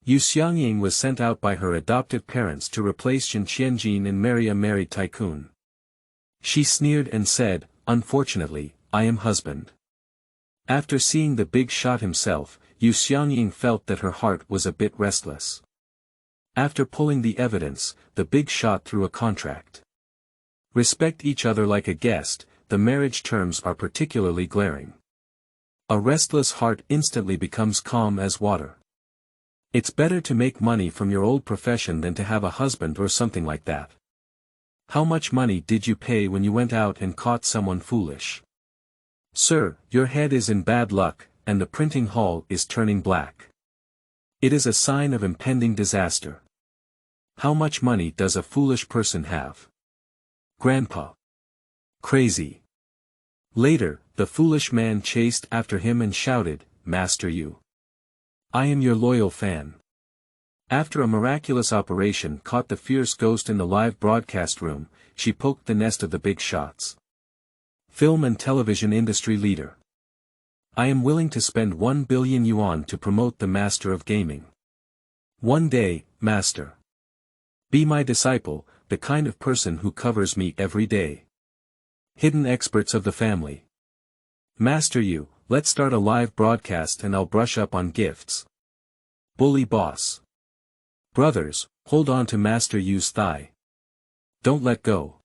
Xiangying was sent out by her adoptive parents to replace Zhen Qianjin and marry a married tycoon. She sneered and said, "Unfortunately, I am husband." After seeing the big shot himself, Xiangying felt that her heart was a bit restless. After pulling the evidence, the big shot threw a contract. Respect each other like a guest, the marriage terms are particularly glaring. A restless heart instantly becomes calm as water. It's better to make money from your old profession than to have a husband or something like that. How much money did you pay when you went out and caught someone foolish? Sir, your head is in bad luck, and the printing hall is turning black. It is a sign of impending disaster. How much money does a foolish person have? Grandpa. Crazy. Later, the foolish man chased after him and shouted, "Master you. I am your loyal fan." After a miraculous operation caught the fierce ghost in the live broadcast room, she poked the nest of the big shots. Film and television industry leader. I am willing to spend 1 billion yuan to promote the master of gaming. One day, master. Be my disciple, the kind of person who covers me every day. Hidden experts of the family. Master you, let's start a live broadcast and I'll brush up on gifts. Bully boss. Brothers, hold on to Master Yu's thigh. Don't let go.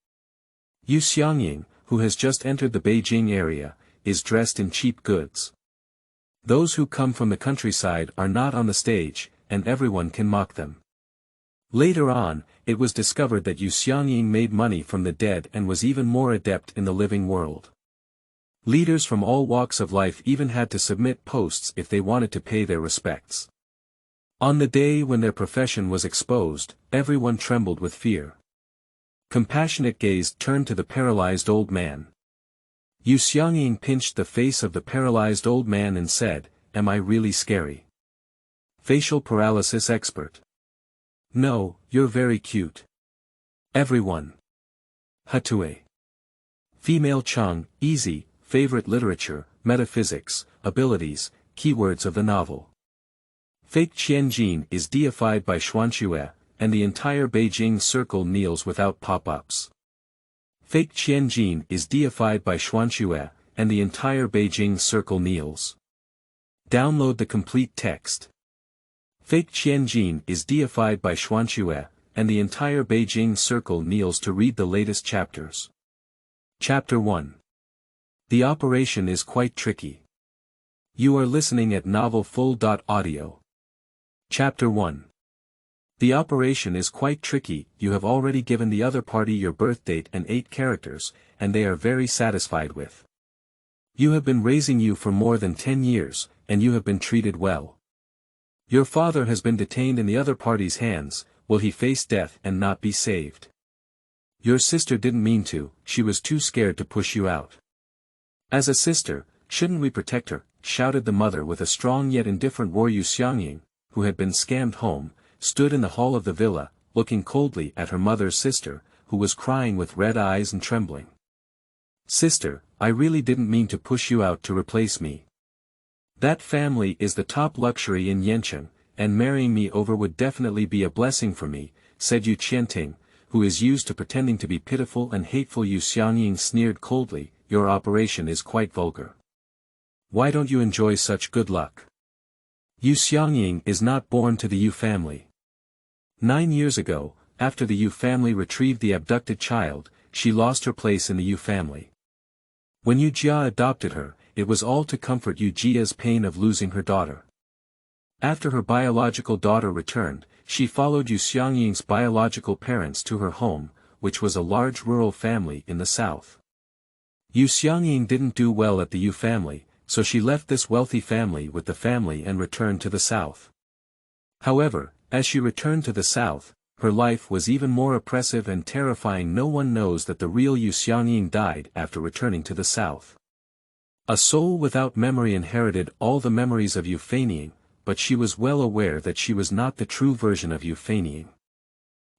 Xiangying, who has just entered the Beijing area, is dressed in cheap goods. Those who come from the countryside are not on the stage, and everyone can mock them. Later on, it was discovered that Xiangying made money from the dead and was even more adept in the living world. Leaders from all walks of life even had to submit posts if they wanted to pay their respects. On the day when their profession was exposed, everyone trembled with fear. Compassionate gaze turned to the paralyzed old man. Xiangying pinched the face of the paralyzed old man and said, "Am I really scary?" Facial paralysis expert. No, you're very cute. Everyone. Hatue. Female Chang, easy, favorite literature, metaphysics, abilities, keywords of the novel. Fake Qianjin is deified by Xuanxue, and the entire Beijing circle kneels without pop-ups. Fake Qianjin is deified by Xuanxue, and the entire Beijing circle kneels. Download the complete text. Fake Qianjin is deified by Xuanxue, and the entire Beijing circle kneels to read the latest chapters. Chapter 1. The operation is quite tricky. You are listening at novelfull.audio. Chapter 1. The operation is quite tricky. You have already given the other party your birth date and 8 characters, and they are very satisfied with. You have been raising you for more than 10 years, and you have been treated well. Your father has been detained in the other party's hands. Will he face death and not be saved? Your sister didn't mean to, she was too scared to push you out. As a sister, shouldn't we protect her? Shouted the mother with a strong yet indifferent roar. Xiangying, who had been scammed home, stood in the hall of the villa, looking coldly at her mother's sister, who was crying with red eyes and trembling. Sister, I really didn't mean to push you out to replace me. That family is the top luxury in Yancheng, and marrying me over would definitely be a blessing for me, said Yu Qianting, who is used to pretending to be pitiful and hateful. Xiangying sneered coldly, your operation is quite vulgar. Why don't you enjoy such good luck? Xiangying is not born to the Yu family. 9 years ago, after the Yu family retrieved the abducted child, she lost her place in the Yu family. When Yu Jia adopted her, it was all to comfort Yu Jia's pain of losing her daughter. After her biological daughter returned, she followed Xiangying's biological parents to her home, which was a large rural family in the south. Xiangying didn't do well at the Yu family, so she left this wealthy family with the family and returned to the south. However, as she returned to the south, her life was even more oppressive and terrifying. No one knows that the real Xiangying died after returning to the south. A soul without memory inherited all the memories of Xiangying, but she was well aware that she was not the true version of Xiangying.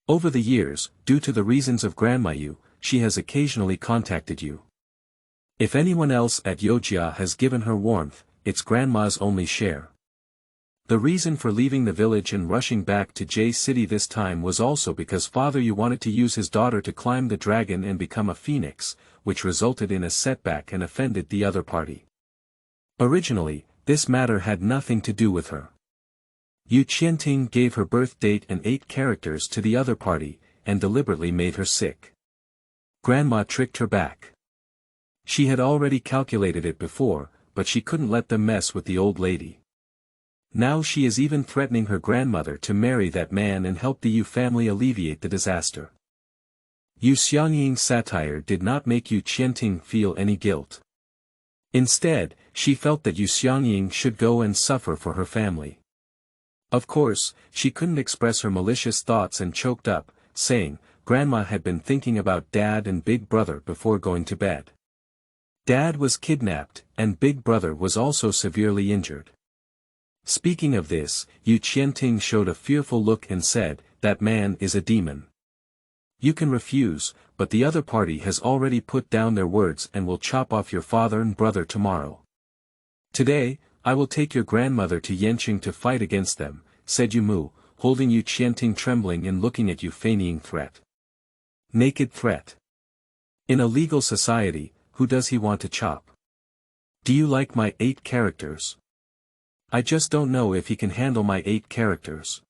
Over the years, due to the reasons of Grandma Yu, she has occasionally contacted you. If anyone else at Yojia has given her warmth, it's Grandma's only share. The reason for leaving the village and rushing back to J City this time was also because Father Yu wanted to use his daughter to climb the dragon and become a phoenix, which resulted in a setback and offended the other party. Originally, this matter had nothing to do with her. Yu Qianting gave her birth date and 8 characters to the other party, and deliberately made her sick. Grandma tricked her back. She had already calculated it before, but she couldn't let them mess with the old lady. Now she is even threatening her grandmother to marry that man and help the Yu family alleviate the disaster. Yu Xiangying's satire did not make Yu Qianting feel any guilt. Instead, she felt that Yu Xiangying should go and suffer for her family. Of course, she couldn't express her malicious thoughts and choked up, saying, Grandma had been thinking about Dad and Big Brother before going to bed. Dad was kidnapped, and Big Brother was also severely injured. Speaking of this, Yu Qianting showed a fearful look and said, that man is a demon. You can refuse, but the other party has already put down their words and will chop off your father and brother tomorrow. Today, I will take your grandmother to Yanqing to fight against them, said Yu Mu, holding Yu Qianting trembling and looking at Yu, feigning threat. Naked threat. In a legal society, who does he want to chop? Do you like my 8 characters? I just don't know if he can handle my 8 characters.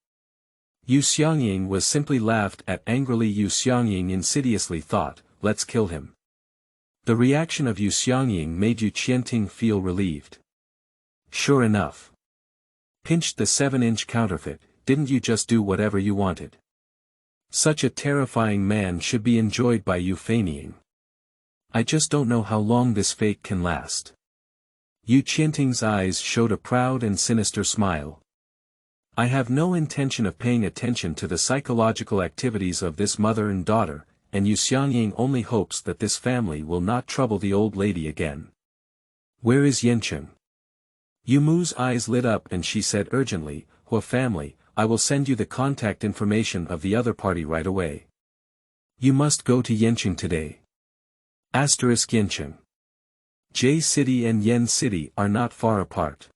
Yu Xiangying was simply laughed at angrily. Yu Xiangying insidiously thought, let's kill him. The reaction of Yu Xiangying made Yu Qianting feel relieved. Sure enough. Pinched the 7-inch counterfeit, didn't you just do whatever you wanted? Such a terrifying man should be enjoyed by Yu feigning. I just don't know how long this fake can last. Yu Qianting's eyes showed a proud and sinister smile. I have no intention of paying attention to the psychological activities of this mother and daughter, and Yu Xiangying only hopes that this family will not trouble the old lady again. Where is Yanqing? Yu Mu's eyes lit up and she said urgently, Hua family, I will send you the contact information of the other party right away. You must go to Yanqing today. Yanqing. J City and Yen City are not far apart.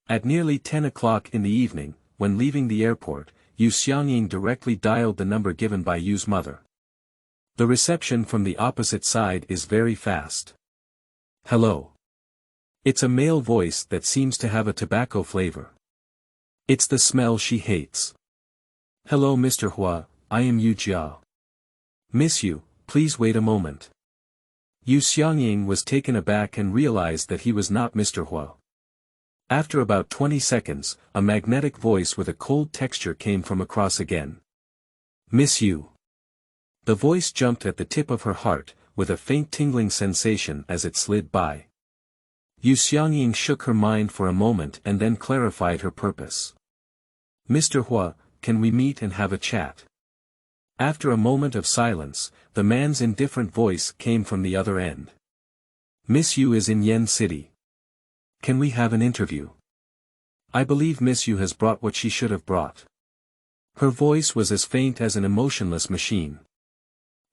At nearly 10 o'clock in the evening, when leaving the airport, Yu Xiangying directly dialed the number given by Yu's mother. The reception from the opposite side is very fast. Hello. It's a male voice that seems to have a tobacco flavor. It's the smell she hates. Hello Mr. Hua, I am Yu Jia. Miss you, please wait a moment. Yu Xiangying was taken aback and realized that he was not Mr. Hua. After about 20 seconds, a magnetic voice with a cold texture came from across again. Miss you. The voice jumped at the tip of her heart, with a faint tingling sensation as it slid by. Yu Xiangying shook her mind for a moment and then clarified her purpose. Mr. Hua, can we meet and have a chat? After a moment of silence, the man's indifferent voice came from the other end. Miss Yu is in Yen City. Can we have an interview? I believe Miss Yu has brought what she should have brought. Her voice was as faint as an emotionless machine.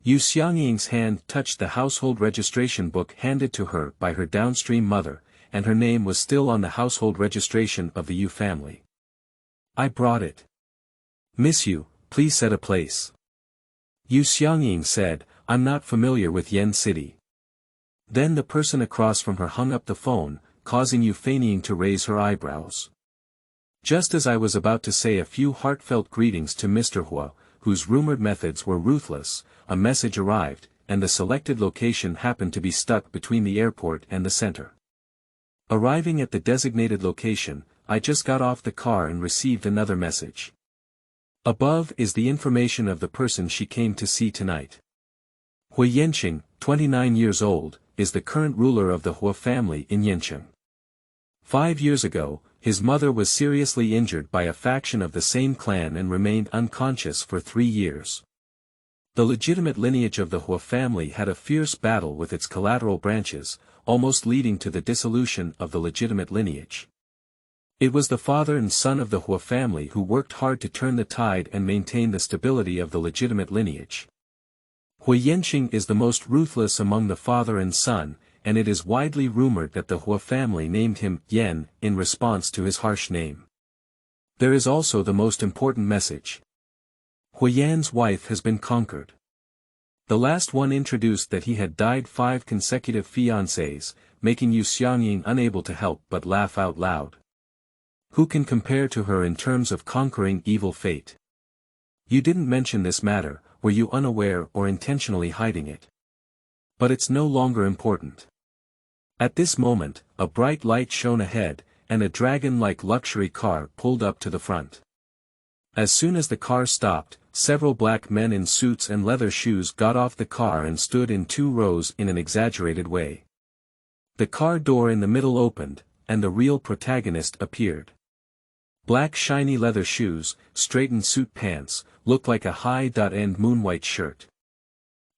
Yu Xiangying's hand touched the household registration book handed to her by her downstream mother, and her name was still on the household registration of the Yu family. I brought it. Miss Yu, please set a place. Yu Xiangying said, I'm not familiar with Yen City. Then the person across from her hung up the phone, causing Yu feigning to raise her eyebrows. Just as I was about to say a few heartfelt greetings to Mr. Hua, whose rumored methods were ruthless, a message arrived, and the selected location happened to be stuck between the airport and the center. Arriving at the designated location, I just got off the car and received another message. Above is the information of the person she came to see tonight. Hua Yanqing, 29 years old, is the current ruler of the Hua family in Yanqing. 5 years ago, his mother was seriously injured by a faction of the same clan and remained unconscious for 3 years. The legitimate lineage of the Hua family had a fierce battle with its collateral branches, almost leading to the dissolution of the legitimate lineage. It was the father and son of the Hua family who worked hard to turn the tide and maintain the stability of the legitimate lineage. Hua Yanqing is the most ruthless among the father and son, and it is widely rumored that the Hua family named him Yan in response to his harsh name. There is also the most important message. Huyan's wife has been conquered. The last one introduced that he had died 5 consecutive fiancés, making Xiangying unable to help but laugh out loud. Who can compare to her in terms of conquering evil fate? You didn't mention this matter, were you unaware or intentionally hiding it? But it's no longer important. At this moment, a bright light shone ahead, and a dragon-like luxury car pulled up to the front. As soon as the car stopped, several black men in suits and leather shoes got off the car and stood in 2 rows in an exaggerated way. The car door in the middle opened, and the real protagonist appeared. Black shiny leather shoes, straightened suit pants, looked like a high-end moonwhite shirt.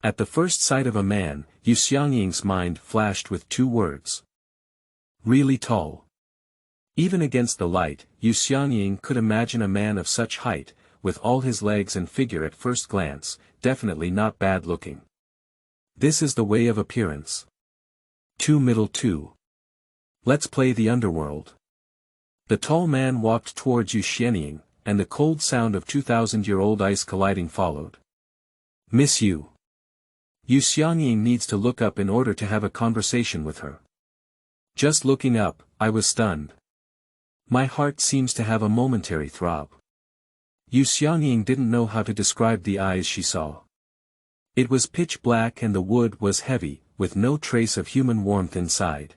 At the first sight of a man, Xiangying's mind flashed with 2 words. Really tall. Even against the light, Xiangying could imagine a man of such height, with all his legs and figure at first glance, definitely not bad looking. This is the way of appearance. 2 middle 2. Let's play the underworld. The tall man walked towards Xiangying, and the cold sound of 2,000-year-old ice colliding followed. Miss you. Xiangying needs to look up in order to have a conversation with her. Just looking up, I was stunned. My heart seems to have a momentary throb. Xiangying didn't know how to describe the eyes she saw. It was pitch black and the wood was heavy, with no trace of human warmth inside.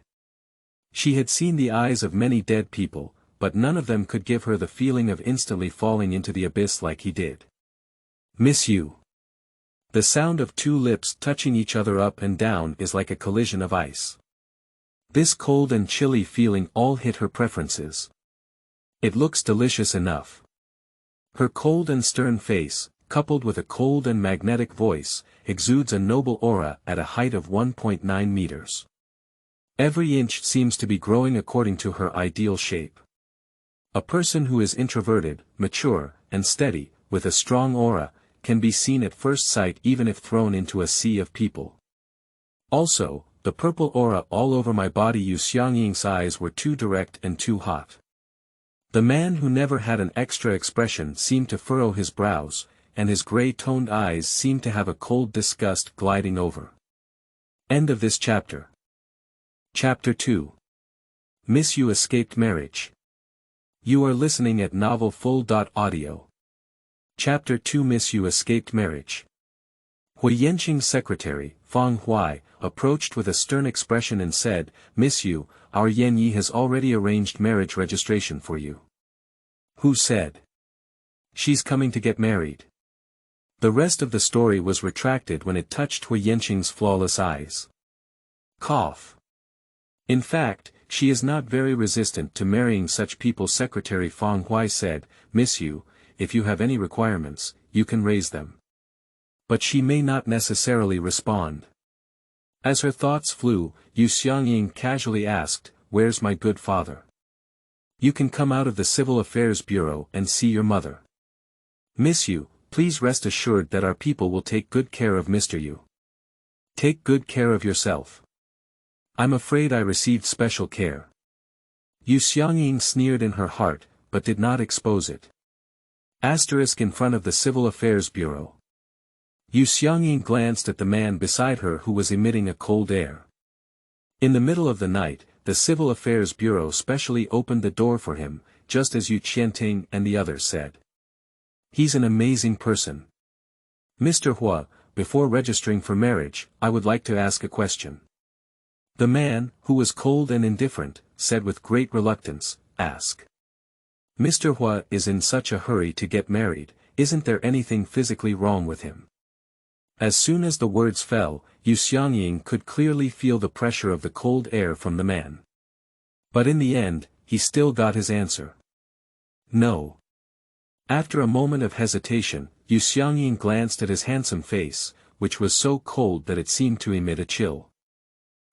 She had seen the eyes of many dead people, but none of them could give her the feeling of instantly falling into the abyss like he did. Miss you. The sound of 2 lips touching each other up and down is like a collision of ice. This cold and chilly feeling all hit her preferences. It looks delicious enough. Her cold and stern face, coupled with a cold and magnetic voice, exudes a noble aura at a height of 1.9 meters. Every inch seems to be growing according to her ideal shape. A person who is introverted, mature, and steady, with a strong aura, can be seen at first sight even if thrown into a sea of people. Also, the purple aura all over my body. Xiangying's eyes were too direct and too hot. The man who never had an extra expression seemed to furrow his brows, and his gray-toned eyes seemed to have a cold disgust gliding over. End of this chapter. Chapter 2. Miss You escaped marriage. You are listening at novelfull.audio. Chapter 2. Miss You escaped marriage. Huyanqing's secretary, Fang Huai, approached with a stern expression and said, Miss You, our Yan Yi has already arranged marriage registration for you. Who said? She's coming to get married. The rest of the story was retracted when it touched Huyanqing's flawless eyes. Cough. In fact, she is not very resistant to marrying such people. Secretary Fang Huai said, Miss You, if you have any requirements, you can raise them. But she may not necessarily respond. As her thoughts flew, Xiangying casually asked, Where's my good father? You can come out of the Civil Affairs Bureau and see your mother. Miss You, please rest assured that our people will take good care of Mr. You. Take good care of yourself. I'm afraid I received special care. Xiangying sneered in her heart, but did not expose it. Asterisk in front of the Civil Affairs Bureau. Xiangying glanced at the man beside her who was emitting a cold air. In the middle of the night, the Civil Affairs Bureau specially opened the door for him, just as Qianjin and the others said. He's an amazing person. Mr. Hua, before registering for marriage, I would like to ask a question. The man, who was cold and indifferent, said with great reluctance, Ask. Mr. Hua is in such a hurry to get married, isn't there anything physically wrong with him? As soon as the words fell, Xiangying could clearly feel the pressure of the cold air from the man. But in the end, he still got his answer. No. After a moment of hesitation, Xiangying glanced at his handsome face, which was so cold that it seemed to emit a chill.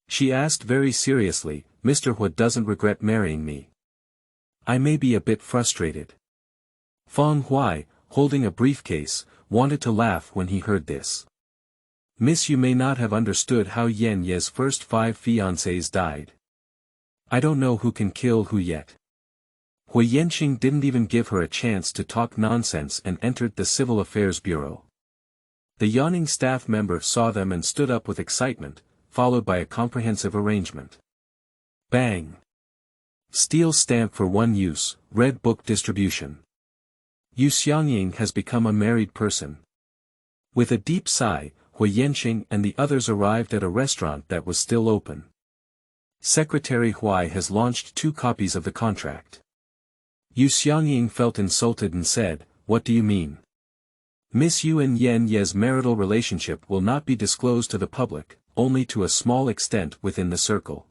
She asked very seriously, Mr. Hua doesn't regret marrying me. I may be a bit frustrated. Fang Huai, holding a briefcase, wanted to laugh when he heard this. Miss You may not have understood how Yan Ye's first 5 fiancés died. I don't know who can kill who yet. Xiangying didn't even give her a chance to talk nonsense and entered the Civil Affairs Bureau. The yawning staff member saw them and stood up with excitement, followed by a comprehensive arrangement. Bang! Steel stamp for one use, red book distribution. Xiangying has become a married person. With a deep sigh, Xiangying and the others arrived at a restaurant that was still open. Secretary Hui has launched 2 copies of the contract. Xiangying felt insulted and said, "What do you mean? Miss Yu and Yan Ye's marital relationship will not be disclosed to the public, only to a small extent within the circle.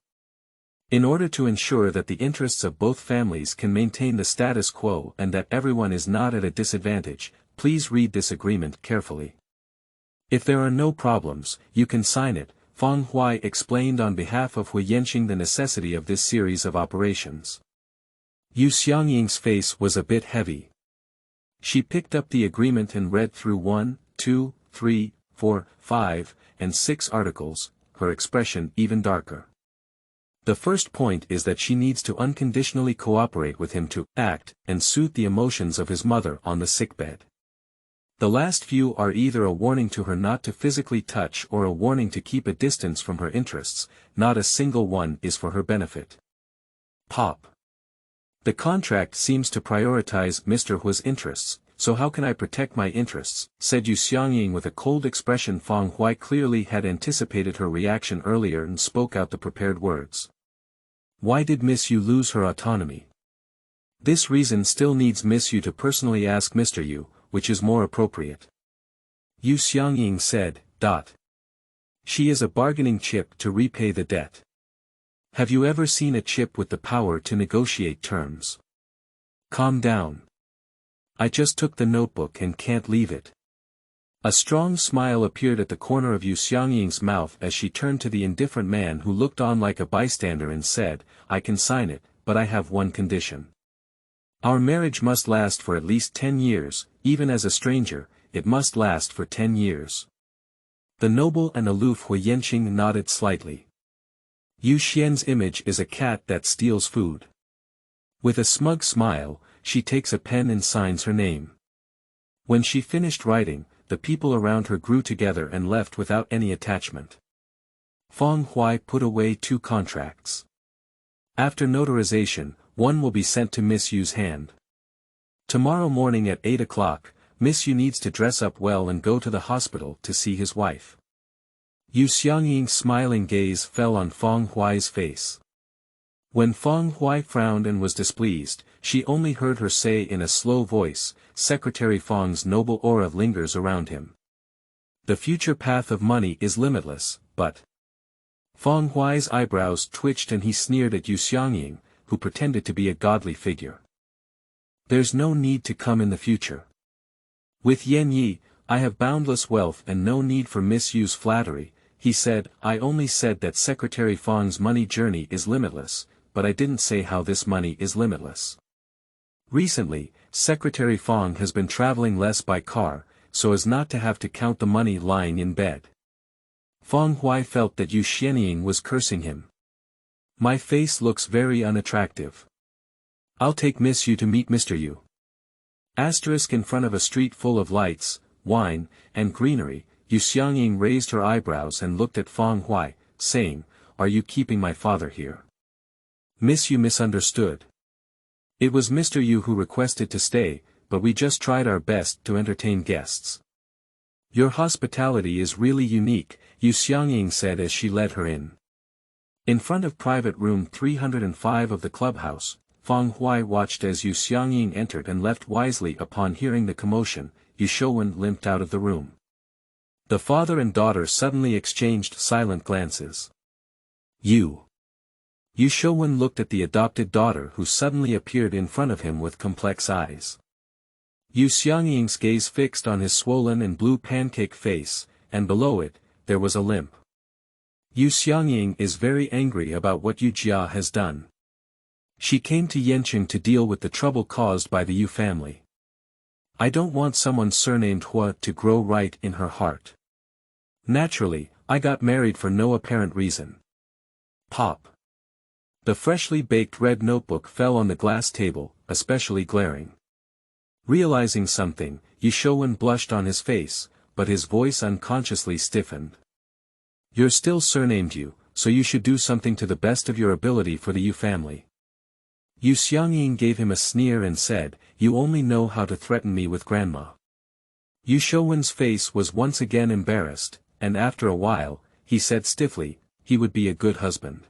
In order to ensure that the interests of both families can maintain the status quo and that everyone is not at a disadvantage, please read this agreement carefully. If there are no problems, you can sign it." Fang Hui explained on behalf of Xiangying the necessity of this series of operations. Xiangying's face was a bit heavy. She picked up the agreement and read through 1, 2, 3, 4, 5, and 6 articles, her expression even darker. The first point is that she needs to unconditionally cooperate with him to act and soothe the emotions of his mother on the sickbed. The last few are either a warning to her not to physically touch or a warning to keep a distance from her interests, not a single one is for her benefit. Pop. The contract seems to prioritize Mr. Hu's interests, so how can I protect my interests, said Xiangying with a cold expression. Fang Hui clearly had anticipated her reaction earlier and spoke out the prepared words. Why did Miss Yu lose her autonomy? This reason still needs Miss Yu to personally ask Mr. Yu, which is more appropriate. Xiangying said, She is a bargaining chip to repay the debt. Have you ever seen a chip with the power to negotiate terms? Calm down. I just took the notebook and can't leave it. A strong smile appeared at the corner of Xiangying's mouth as she turned to the indifferent man who looked on like a bystander and said, I can sign it, but I have one condition. Our marriage must last for at least 10 years, even as a stranger, it must last for 10 years. The noble and aloof Xiangying nodded slightly. Yu Xian's image is a cat that steals food. With a smug smile, she takes a pen and signs her name. When she finished writing, the people around her grew together and left without any attachment. Fang Hui put away 2 contracts. After notarization, one will be sent to Miss Yu's hand. Tomorrow morning at 8 o'clock, Miss Yu needs to dress up well and go to the hospital to see his wife. Xiangying's smiling gaze fell on Fang Hui's face. When Fang Hui frowned and was displeased, she only heard her say in a slow voice, Secretary Fang's noble aura lingers around him. The future path of money is limitless, but... Fang Hui's eyebrows twitched and he sneered at Xiangying, who pretended to be a godly figure. There's no need to come in the future. With Yan Yi, I have boundless wealth and no need for Miss Yu's flattery, he said. I only said that Secretary Fang's money journey is limitless, but I didn't say how this money is limitless. Recently, Secretary Fang has been traveling less by car, so as not to have to count the money lying in bed. Fang Hui felt that Xiangying was cursing him. My face looks very unattractive. I'll take Miss Yu to meet Mr. Yu. Asterisk in front of a street full of lights, wine, and greenery, Xiangying raised her eyebrows and looked at Fang Hui, saying, Are you keeping my father here? Miss Yu misunderstood. It was Mr. Yu who requested to stay, but we just tried our best to entertain guests. Your hospitality is really unique, Xiangying said as she led her in. In front of private room 305 of the clubhouse, Fang Hui watched as Xiangying entered and left wisely. Upon hearing the commotion, Wen limped out of the room. The father and daughter suddenly exchanged silent glances. Wen looked at the adopted daughter who suddenly appeared in front of him with complex eyes. Xiangying's gaze fixed on his swollen and blue pancake face, and below it, there was a limp. Xiangying is very angry about what Yu Jia has done. She came to Yanqing to deal with the trouble caused by the Yu family. I don't want someone surnamed Hua to grow right in her heart. Naturally, I got married for no apparent reason. Pop. The freshly baked red notebook fell on the glass table. especially glaring. Realizing something, Yu Shouwen blushed on his face, but his voice unconsciously stiffened. You're still surnamed Yu, so you should do something to the best of your ability for the Yu family. Yu Xiangying gave him a sneer and said, you only know how to threaten me with grandma. Yu Shouwen's face was once again embarrassed, and after a while, he said stiffly, he would be a good husband.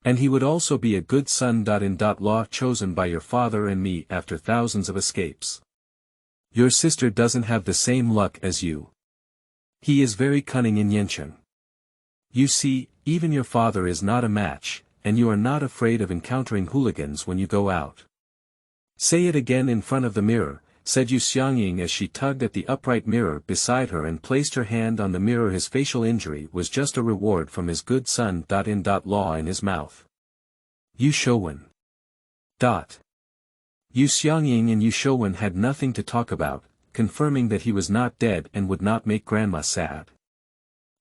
And he would also be a good son. Law chosen by your father and me after thousands of escapes. Your sister doesn't have the same luck as you. He is very cunning in Yencheng. You see, even your father is not a match, and you are not afraid of encountering hooligans when you go out. Say it again in front of the mirror, said Yu Xiangying as she tugged at the upright mirror beside her and placed her hand on the mirror. His facial injury was just a reward from his good son. Law in his mouth. Yu Shouwen. Yu Xiangying and Yu Shouwen had nothing to talk about, confirming that he was not dead and would not make grandma sad.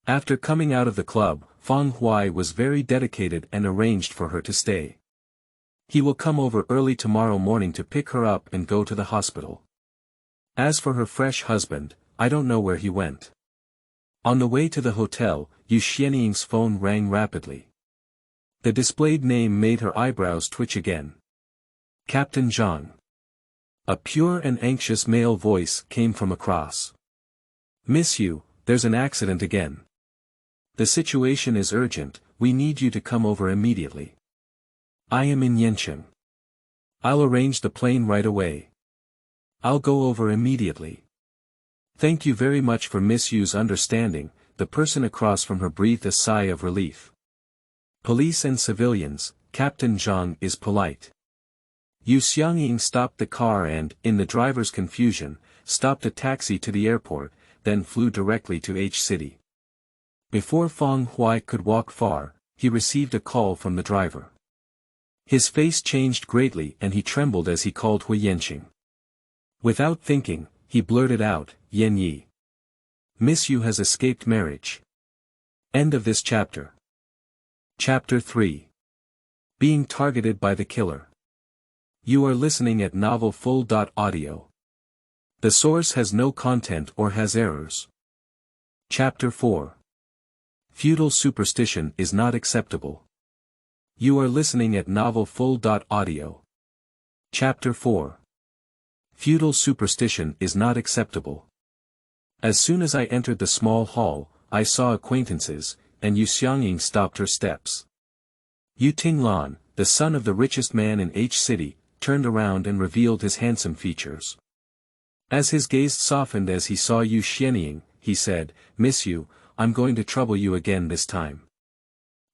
After coming out of the club, Feng Huai was very dedicated and arranged for her to stay. He will come over early tomorrow morning to pick her up and go to the hospital. As for her fresh husband, I don't know where he went. On the way to the hotel, Yu Xianying's phone rang rapidly. The displayed name made her eyebrows twitch again. Captain Zhang. A pure and anxious male voice came from across. Miss Yu, there's an accident again. The situation is urgent, we need you to come over immediately. I am in Yencheng. I'll arrange the plane right away. I'll go over immediately. Thank you very much for Miss Yu's understanding. The person across from her breathed a sigh of relief. Police and civilians, Captain Zhang is polite. Yu Xiangying stopped the car and, in the driver's confusion, stopped a taxi to the airport, then flew directly to H-City. Before Feng Huai could walk far, he received a call from the driver. His face changed greatly and he trembled as he called Hui Yenqing. Without thinking, he blurted out, Yan Yi. Miss Yu has escaped marriage. End of this chapter. Chapter 3. Being targeted by the killer. You are listening at Novel Full.audio. The source has no content or has errors. Chapter 4. Feudal superstition is not acceptable. You are listening at Novel Full.audio. Chapter 4. Feudal superstition is not acceptable. As soon as I entered the small hall, I saw acquaintances, and Yu Xiangying stopped her steps. Yu Tinglan, the son of the richest man in H-City, turned around and revealed his handsome features. As his gaze softened as he saw Yu Xiangying, he said, Miss Yu, I'm going to trouble you again this time.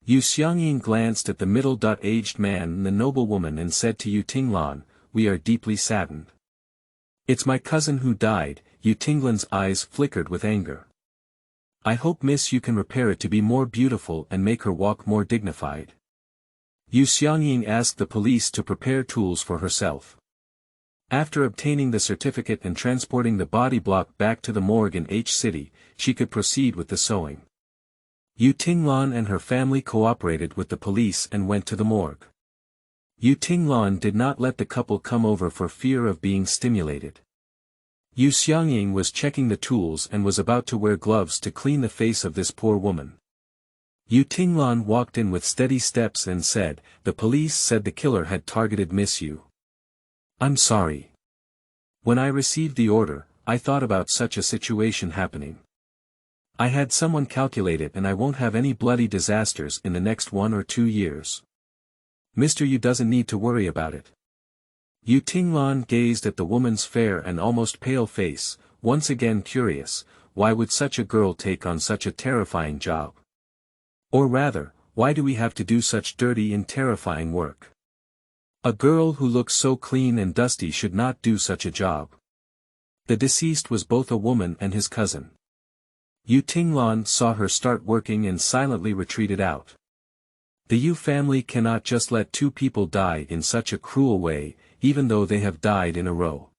Yu Xiangying glanced at the middle-aged man and the noblewoman and said to Yu Tinglan, we are deeply saddened. It's my cousin who died. Yu Tinglan's eyes flickered with anger. I hope Miss Yu can repair it to be more beautiful and make her walk more dignified. Yu Xiangying asked the police to prepare tools for herself. After obtaining the certificate and transporting the body block back to the morgue in H-City, she could proceed with the sewing. Yu Tinglan and her family cooperated with the police and went to the morgue. Yu Tinglan did not let the couple come over for fear of being stimulated. Yu Xiangying was checking the tools and was about to wear gloves to clean the face of this poor woman. Yu Tinglan walked in with steady steps and said, the police said the killer had targeted Miss Yu. I'm sorry. When I received the order, I thought about such a situation happening. I had someone calculate it and I won't have any bloody disasters in the next 1 or 2 years. Mr. Yu doesn't need to worry about it. Yu Tinglan gazed at the woman's fair and almost pale face, once again curious, why would such a girl take on such a terrifying job? Or rather, why do we have to do such dirty and terrifying work? A girl who looks so clean and dusty should not do such a job. The deceased was both a woman and his cousin. Yu Tinglan saw her start working and silently retreated out. The Yu family cannot just let 2 people die in such a cruel way, even though they have died in a row.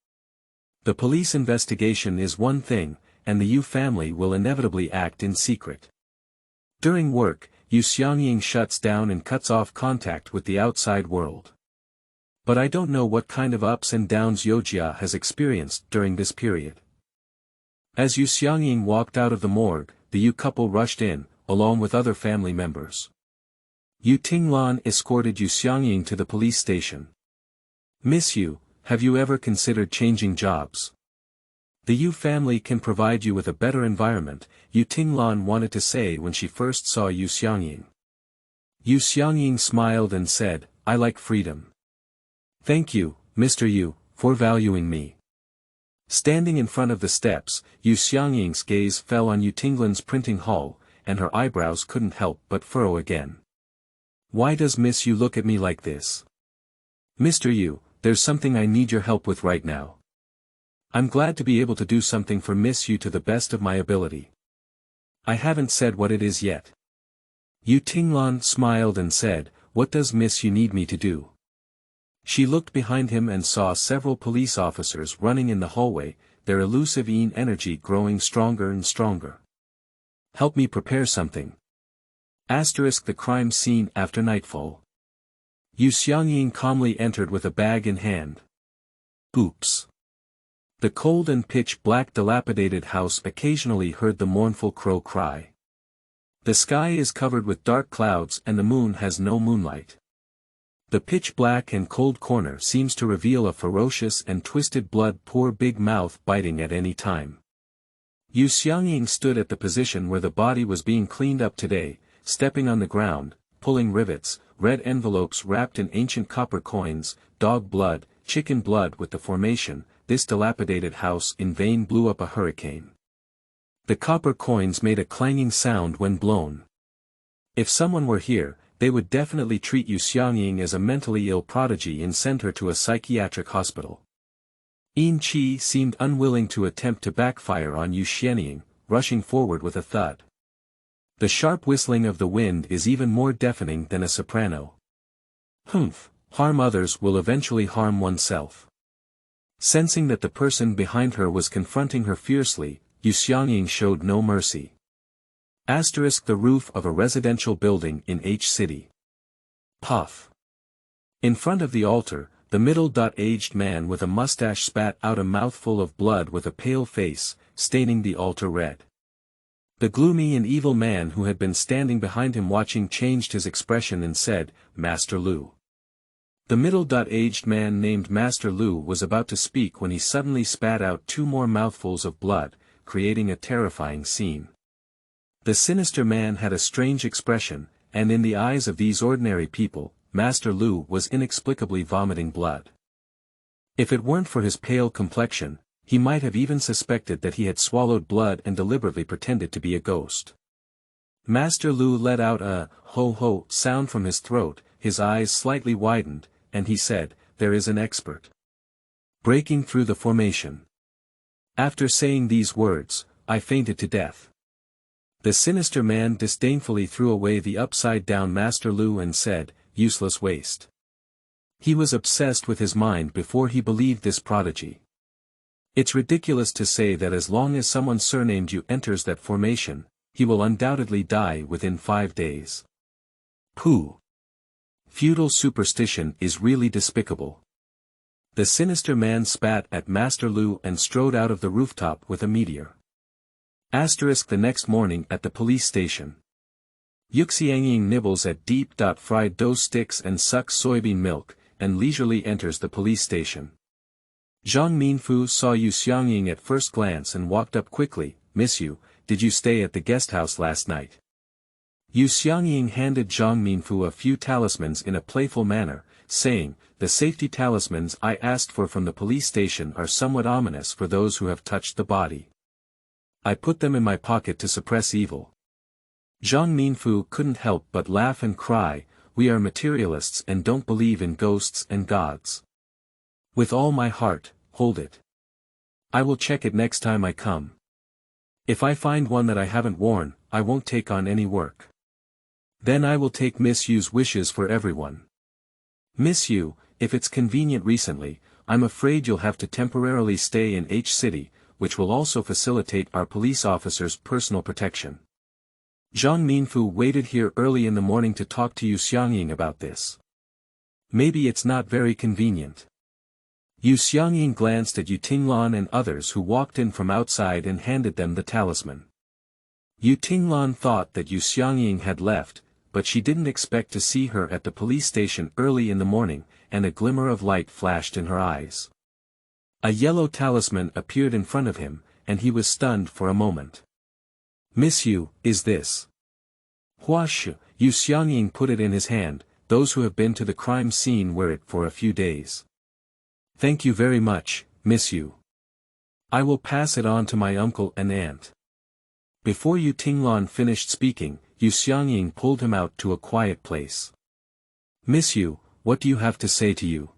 The police investigation is one thing, and the Yu family will inevitably act in secret. During work, Yu Xiangying shuts down and cuts off contact with the outside world. But I don't know what kind of ups and downs Yojia has experienced during this period. As Xiangying walked out of the morgue, the Yu couple rushed in, along with other family members. Yu Tinglan escorted Xiangying to the police station. "Miss Yu, have you ever considered changing jobs? The Yu family can provide you with a better environment," Yu Tinglan wanted to say when she first saw Xiangying. Xiangying smiled and said, "I like freedom. Thank you, Mr. Yu, for valuing me." Standing in front of the steps, Xiangying's gaze fell on Yu Tinglan's printing hall, and her eyebrows couldn't help but furrow again. "Why does Miss Yu look at me like this? Mr. Yu, there's something I need your help with right now. I'm glad to be able to do something for Miss Yu to the best of my ability. I haven't said what it is yet." Yu Tinglan smiled and said, "What does Miss Yu need me to do?" She looked behind him and saw several police officers running in the hallway, their elusive energy growing stronger and stronger. "Help me prepare something. The crime scene after nightfall." Xiangying calmly entered with a bag in hand. Oops. The cold and pitch-black dilapidated house occasionally heard the mournful crow cry. The sky is covered with dark clouds and the moon has no moonlight. The pitch-black and cold corner seems to reveal a ferocious and twisted blood-poor big mouth biting at any time. Xiangying stood at the position where the body was being cleaned up today, stepping on the ground, pulling rivets, red envelopes wrapped in ancient copper coins, dog blood, chicken blood with the formation. This dilapidated house in vain blew up a hurricane. The copper coins made a clanging sound when blown. If someone were here, they would definitely treat Xiangying as a mentally ill prodigy and send her to a psychiatric hospital. Qi seemed unwilling to attempt to backfire on Xiangying, rushing forward with a thud. The sharp whistling of the wind is even more deafening than a soprano. Humph, harm others will eventually harm oneself. Sensing that the person behind her was confronting her fiercely, Xiangying showed no mercy. The roof of a residential building in H City. Puff. In front of the altar, the middle-aged man with a mustache spat out a mouthful of blood with a pale face, staining the altar red. The gloomy and evil man who had been standing behind him watching changed his expression and said, "Master Lu." The middle-aged man named Master Lu was about to speak when he suddenly spat out 2 more mouthfuls of blood, creating a terrifying scene. The sinister man had a strange expression, and in the eyes of these ordinary people, Master Lu was inexplicably vomiting blood. If it weren't for his pale complexion, he might have even suspected that he had swallowed blood and deliberately pretended to be a ghost. Master Lu let out a ho-ho sound from his throat, his eyes slightly widened, and he said, "There is an expert breaking through the formation." After saying these words, I fainted to death. The sinister man disdainfully threw away the upside-down Master Lu and said, "Useless waste." He was obsessed with his mind before he believed this prodigy. It's ridiculous to say that as long as someone surnamed Yu enters that formation, he will undoubtedly die within 5 days. Pooh. Feudal superstition is really despicable. The sinister man spat at Master Lu and strode out of the rooftop with a meteor. The next morning at the police station. Xiangying nibbles at deep-fried dough sticks and sucks soybean milk, and leisurely enters the police station. Zhang Minfu saw Xiangying at first glance and walked up quickly. "Miss Yu, did you stay at the guest house last night?" Xiangying handed Zhang Minfu a few talismans in a playful manner, saying, "The safety talismans I asked for from the police station are somewhat ominous for those who have touched the body. I put them in my pocket to suppress evil." Zhang Minfu couldn't help but laugh and cry, "We are materialists and don't believe in ghosts and gods." "With all my heart, hold it. I will check it next time I come. If I find one that I haven't worn, I won't take on any work. Then I will take Miss Yu's wishes for everyone. Miss Yu, if it's convenient recently, I'm afraid you'll have to temporarily stay in H City, which will also facilitate our police officers' personal protection. Zhang Minfu waited here early in the morning to talk to Xiangying about this. Maybe it's not very convenient. Xiangying glanced at Tinglan and others who walked in from outside and handed them the talisman. Tinglan thought that Xiangying had left, but she didn't expect to see her at the police station early in the morning, and a glimmer of light flashed in her eyes. A yellow talisman appeared in front of him, and he was stunned for a moment. "Miss Yu, is this?" "Huash," Xiangying put it in his hand. "Those who have been to the crime scene wear it for a few days." "Thank you very much, Miss Yu. I will pass it on to my uncle and aunt." Before Tinglan finished speaking, Xiangying pulled him out to a quiet place. "Miss Yu, what do you have to say to you?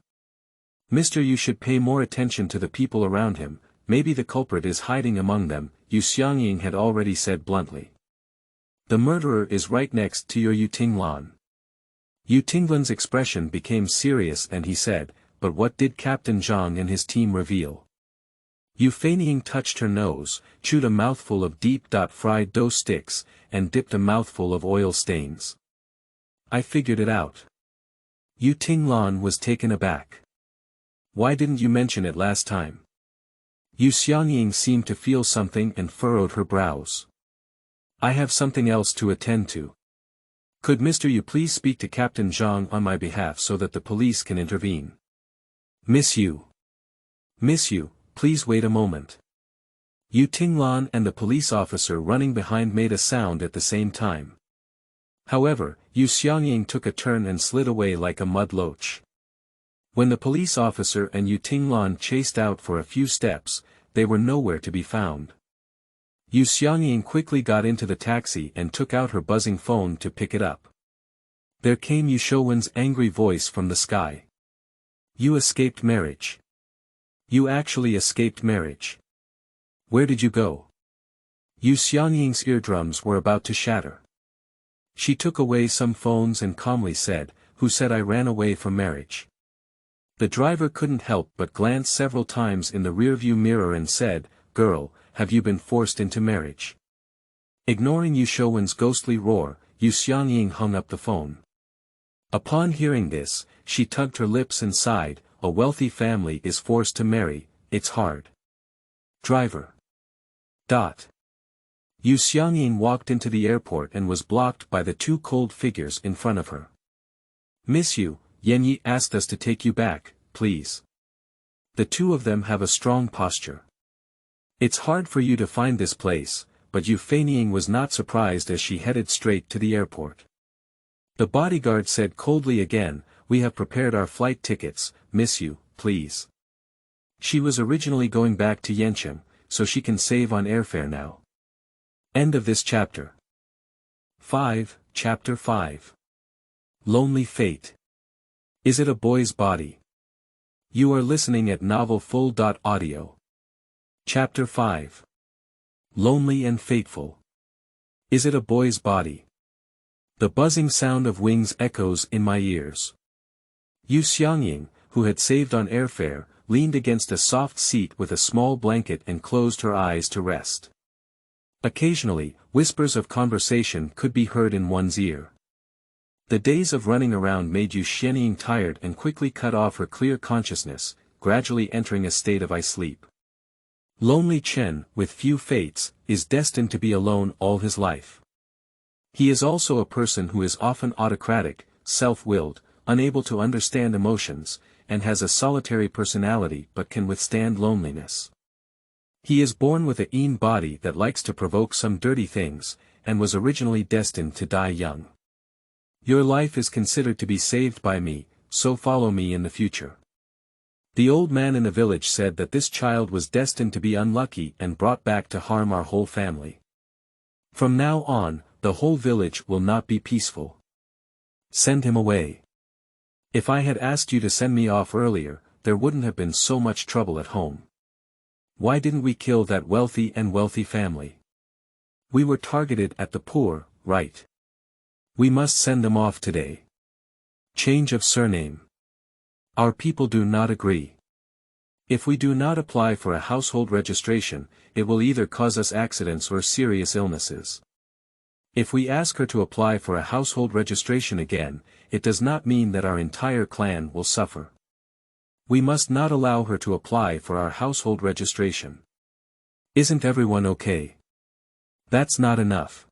Mr. Yu should pay more attention to the people around him, maybe the culprit is hiding among them," Xiangying had already said bluntly. "The murderer is right next to your Tinglan." Tinglan's expression became serious and he said, "But what did Captain Zhang and his team reveal?" Feigning touched her nose, chewed a mouthful of deep-fried dough sticks, and dipped a mouthful of oil stains. "I figured it out." Tinglan was taken aback. "Why didn't you mention it last time?" Xiangying seemed to feel something and furrowed her brows. "I have something else to attend to. Could Mr. Yu please speak to Captain Zhang on my behalf so that the police can intervene?" "Miss Yu. Miss Yu, please wait a moment." Tinglan and the police officer running behind made a sound at the same time. However, Xiangying took a turn and slid away like a mud loach. When the police officer and Tinglan chased out for a few steps, they were nowhere to be found. Xiangying quickly got into the taxi and took out her buzzing phone to pick it up. There came Yushowen's angry voice from the sky. "You escaped marriage. You actually escaped marriage. Where did you go?" Xiangying's eardrums were about to shatter. She took away some phones and calmly said, "Who said I ran away from marriage?" The driver couldn't help but glance several times in the rearview mirror and said, "Girl, have you been forced into marriage?" Ignoring Yushowen's ghostly roar, Xiangying hung up the phone. Upon hearing this, she tugged her lips and sighed, "A wealthy family is forced to marry, it's hard." Driver. Xiangying walked into the airport and was blocked by the two cold figures in front of her. "Miss Yu, Yanyi asked us to take you back, please. The two of them have a strong posture. It's hard for you to find this place," but Feigning was not surprised as she headed straight to the airport. The bodyguard said coldly again, "We have prepared our flight tickets, Miss Yu, please." She was originally going back to Yancheng, so she can save on airfare now. End of this chapter. Chapter 5. Lonely Fate. Is it a boy's body? You are listening at novelfull.audio. Chapter 5. Lonely and Fateful. Is it a boy's body? The buzzing sound of wings echoes in my ears. Xiangying, who had saved on airfare, leaned against a soft seat with a small blanket and closed her eyes to rest. Occasionally, whispers of conversation could be heard in one's ear. The days of running around made Xiangying tired and quickly cut off her clear consciousness, gradually entering a state of sleep. Lonely Chen, with few fates, is destined to be alone all his life. He is also a person who is often autocratic, self-willed, unable to understand emotions, and has a solitary personality but can withstand loneliness. He is born with a mean body that likes to provoke some dirty things, and was originally destined to die young. Your life is considered to be saved by me, so follow me in the future. The old man in the village said that this child was destined to be unlucky and brought back to harm our whole family. From now on, the whole village will not be peaceful. Send him away. If I had asked you to send me off earlier, there wouldn't have been so much trouble at home. Why didn't we kill that wealthy family? We were targeted at the poor, right? We must send them off today. Change of surname. Our people do not agree. If we do not apply for a household registration, it will either cause us accidents or serious illnesses. If we ask her to apply for a household registration again, it does not mean that our entire clan will suffer. We must not allow her to apply for our household registration. Isn't everyone okay? That's not enough.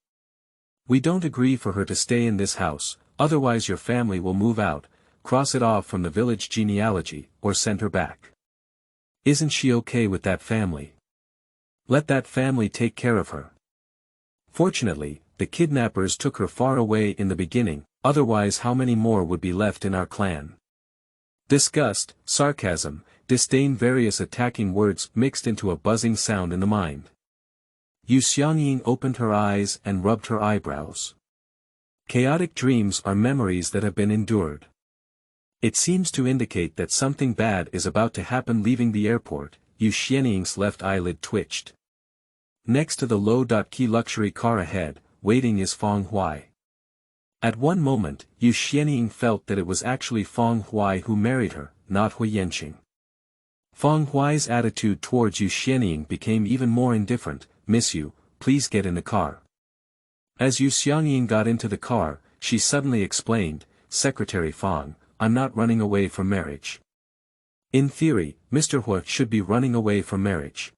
We don't agree for her to stay in this house, otherwise your family will move out, cross it off from the village genealogy, or send her back. Isn't she okay with that family? Let that family take care of her. Fortunately, the kidnappers took her far away in the beginning, otherwise how many more would be left in our clan? Disgust, sarcasm, disdain, various attacking words mixed into a buzzing sound in the mind. Xiangying opened her eyes and rubbed her eyebrows. Chaotic dreams are memories that have been endured. It seems to indicate that something bad is about to happen. Leaving the airport, Xiangying's left eyelid twitched. Next to the low-key luxury car ahead, waiting is Feng Huai. At one moment, Xiangying felt that it was actually Feng Huai who married her, not Huiyanqing. Feng Huai's attitude towards Xiangying became even more indifferent. "Miss you, please get in the car." As Xiangying got into the car, she suddenly explained, "Secretary Feng, I'm not running away from marriage. In theory, Mr. Hu should be running away from marriage."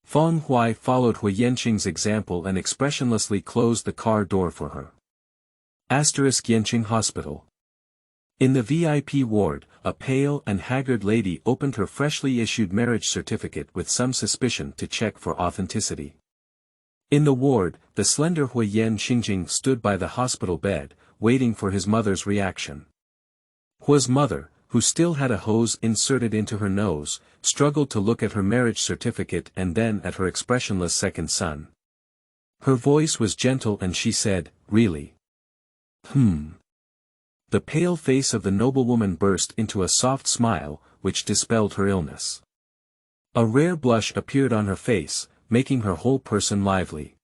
Feng Huai followed Huiyanqing's example and expressionlessly closed the car door for her. Yanqing Hospital. In the VIP ward, a pale and haggard lady opened her freshly issued marriage certificate with some suspicion to check for authenticity. In the ward, the slender Xiangying stood by the hospital bed, waiting for his mother's reaction. Hua's mother, who still had a hose inserted into her nose, struggled to look at her marriage certificate and then at her expressionless second son. Her voice was gentle and she said, "Really? The pale face of the noblewoman burst into a soft smile, which dispelled her illness. A rare blush appeared on her face, making her whole person lively.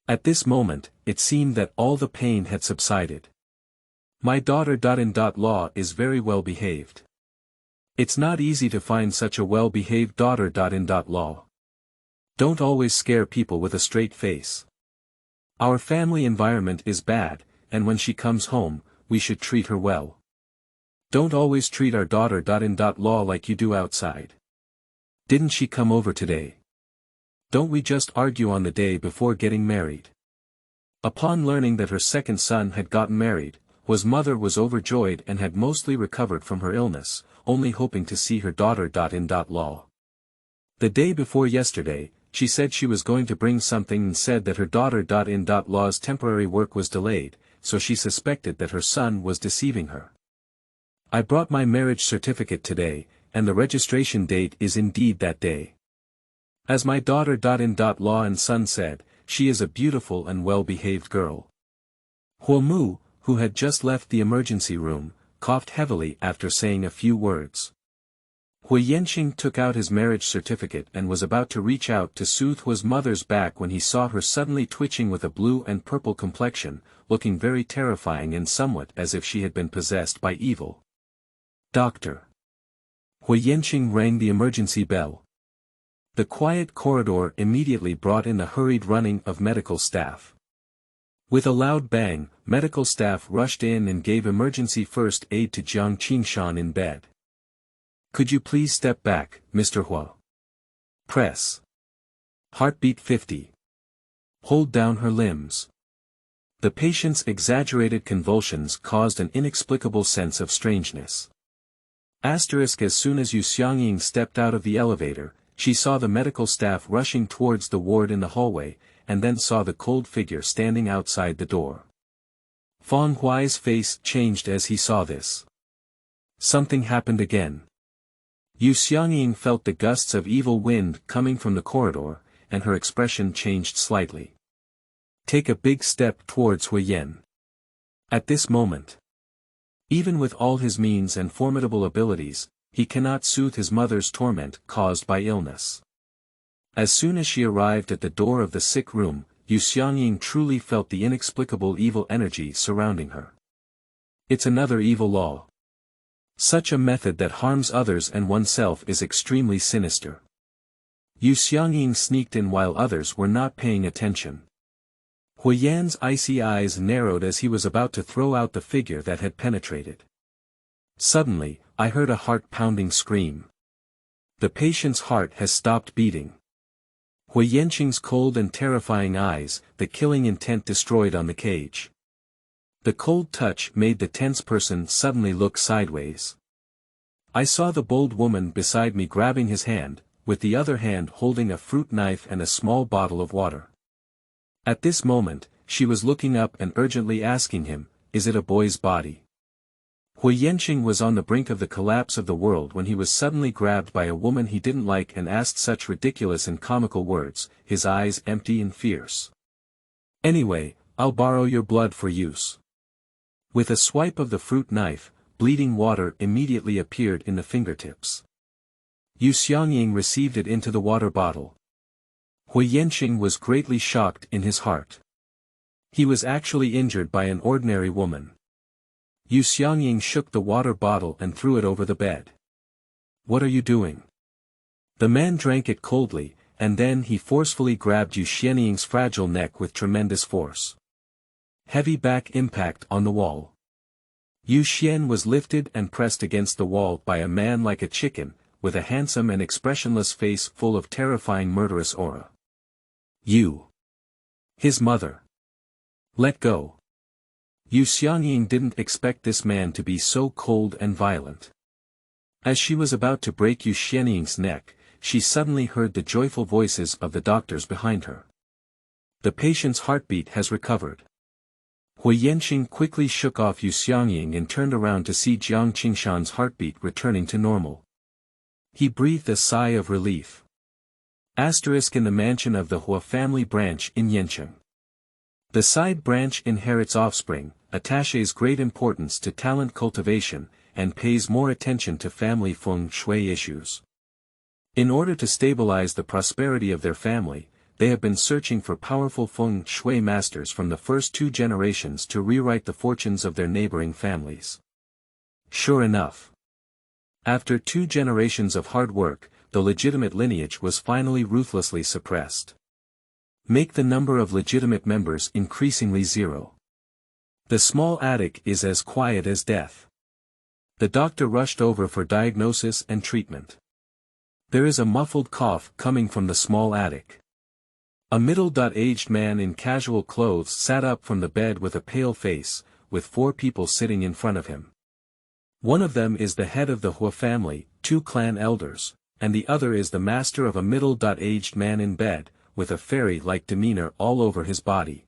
At this moment, it seemed that all the pain had subsided. "My daughter-in-law is very well behaved. It's not easy to find such a well-behaved daughter-in-law. Don't always scare people with a straight face. Our family environment is bad, and when she comes home, we should treat her well. Don't always treat our daughter-in-law like you do outside. Didn't she come over today? Don't we just argue on the day before getting married?" Upon learning that her second son had gotten married, Hua's mother was overjoyed and had mostly recovered from her illness, only hoping to see her daughter-in-law. The day before yesterday, she said she was going to bring something and said that her daughter-in-law's temporary work was delayed, so she suspected that her son was deceiving her. "I brought my marriage certificate today, and the registration date is indeed that day. As my daughter-in-law and son said, she is a beautiful and well-behaved girl." Huamu, who had just left the emergency room, coughed heavily after saying a few words. Huiyanqing took out his marriage certificate and was about to reach out to soothe Hua's mother's back when he saw her suddenly twitching with a blue and purple complexion, looking very terrifying and somewhat as if she had been possessed by evil. "Doctor." Huiyanqing rang the emergency bell. The quiet corridor immediately brought in the hurried running of medical staff. With a loud bang, medical staff rushed in and gave emergency first aid to Zhen Qianjin in bed. "Could you please step back, Mr. Hua? Press. Heartbeat 50. Hold down her limbs." The patient's exaggerated convulsions caused an inexplicable sense of strangeness. As soon as Xiangying stepped out of the elevator, she saw the medical staff rushing towards the ward in the hallway, and then saw the cold figure standing outside the door. Feng Huai's face changed as he saw this. Something happened again. Xiangying felt the gusts of evil wind coming from the corridor, and her expression changed slightly. "Take a big step towards Huiyan." At this moment, even with all his means and formidable abilities, he cannot soothe his mother's torment caused by illness. As soon as she arrived at the door of the sick room, Xiangying truly felt the inexplicable evil energy surrounding her. It's another evil law. Such a method that harms others and oneself is extremely sinister. Xiangying sneaked in while others were not paying attention. Hui Yan's icy eyes narrowed as he was about to throw out the figure that had penetrated. Suddenly, I heard a heart-pounding scream. The patient's heart has stopped beating. Hui Yanqing's cold and terrifying eyes, the killing intent destroyed on the cage. The cold touch made the tense person suddenly look sideways. I saw the bold woman beside me grabbing his hand, with the other hand holding a fruit knife and a small bottle of water. At this moment, she was looking up and urgently asking him, "Is it a boy's body?" Hui Yanqing was on the brink of the collapse of the world when he was suddenly grabbed by a woman he didn't like and asked such ridiculous and comical words, his eyes empty and fierce. "Anyway, I'll borrow your blood for use." With a swipe of the fruit knife, bleeding water immediately appeared in the fingertips. Xiangying received it into the water bottle. Hui Yanqing was greatly shocked in his heart. He was actually injured by an ordinary woman. Xiangying shook the water bottle and threw it over the bed. "What are you doing?" The man drank it coldly, and then he forcefully grabbed Xiangying's fragile neck with tremendous force. Heavy back impact on the wall. Xian was lifted and pressed against the wall by a man like a chicken, with a handsome and expressionless face full of terrifying murderous aura. "You." His mother. "Let go." Xiangying didn't expect this man to be so cold and violent. As she was about to break Xiangying's neck, she suddenly heard the joyful voices of the doctors behind her. "The patient's heartbeat has recovered." Hui Yanqing quickly shook off Xiangying and turned around to see Jiang Qingshan's heartbeat returning to normal. He breathed a sigh of relief. In the mansion of the Hua family branch in Yancheng. The side branch inherits offspring, attaches great importance to talent cultivation, and pays more attention to family feng shui issues. In order to stabilize the prosperity of their family, they have been searching for powerful feng shui masters from the first 2 generations to rewrite the fortunes of their neighboring families. Sure enough. After 2 generations of hard work, the legitimate lineage was finally ruthlessly suppressed. Make the number of legitimate members increasingly 0. The small attic is as quiet as death. The doctor rushed over for diagnosis and treatment. There is a muffled cough coming from the small attic. A middle-aged man in casual clothes sat up from the bed with a pale face, with 4 people sitting in front of him. One of them is the head of the Hua family, 2 clan elders, and the other is the master of a middle-aged man in bed, with a fairy-like demeanor all over his body.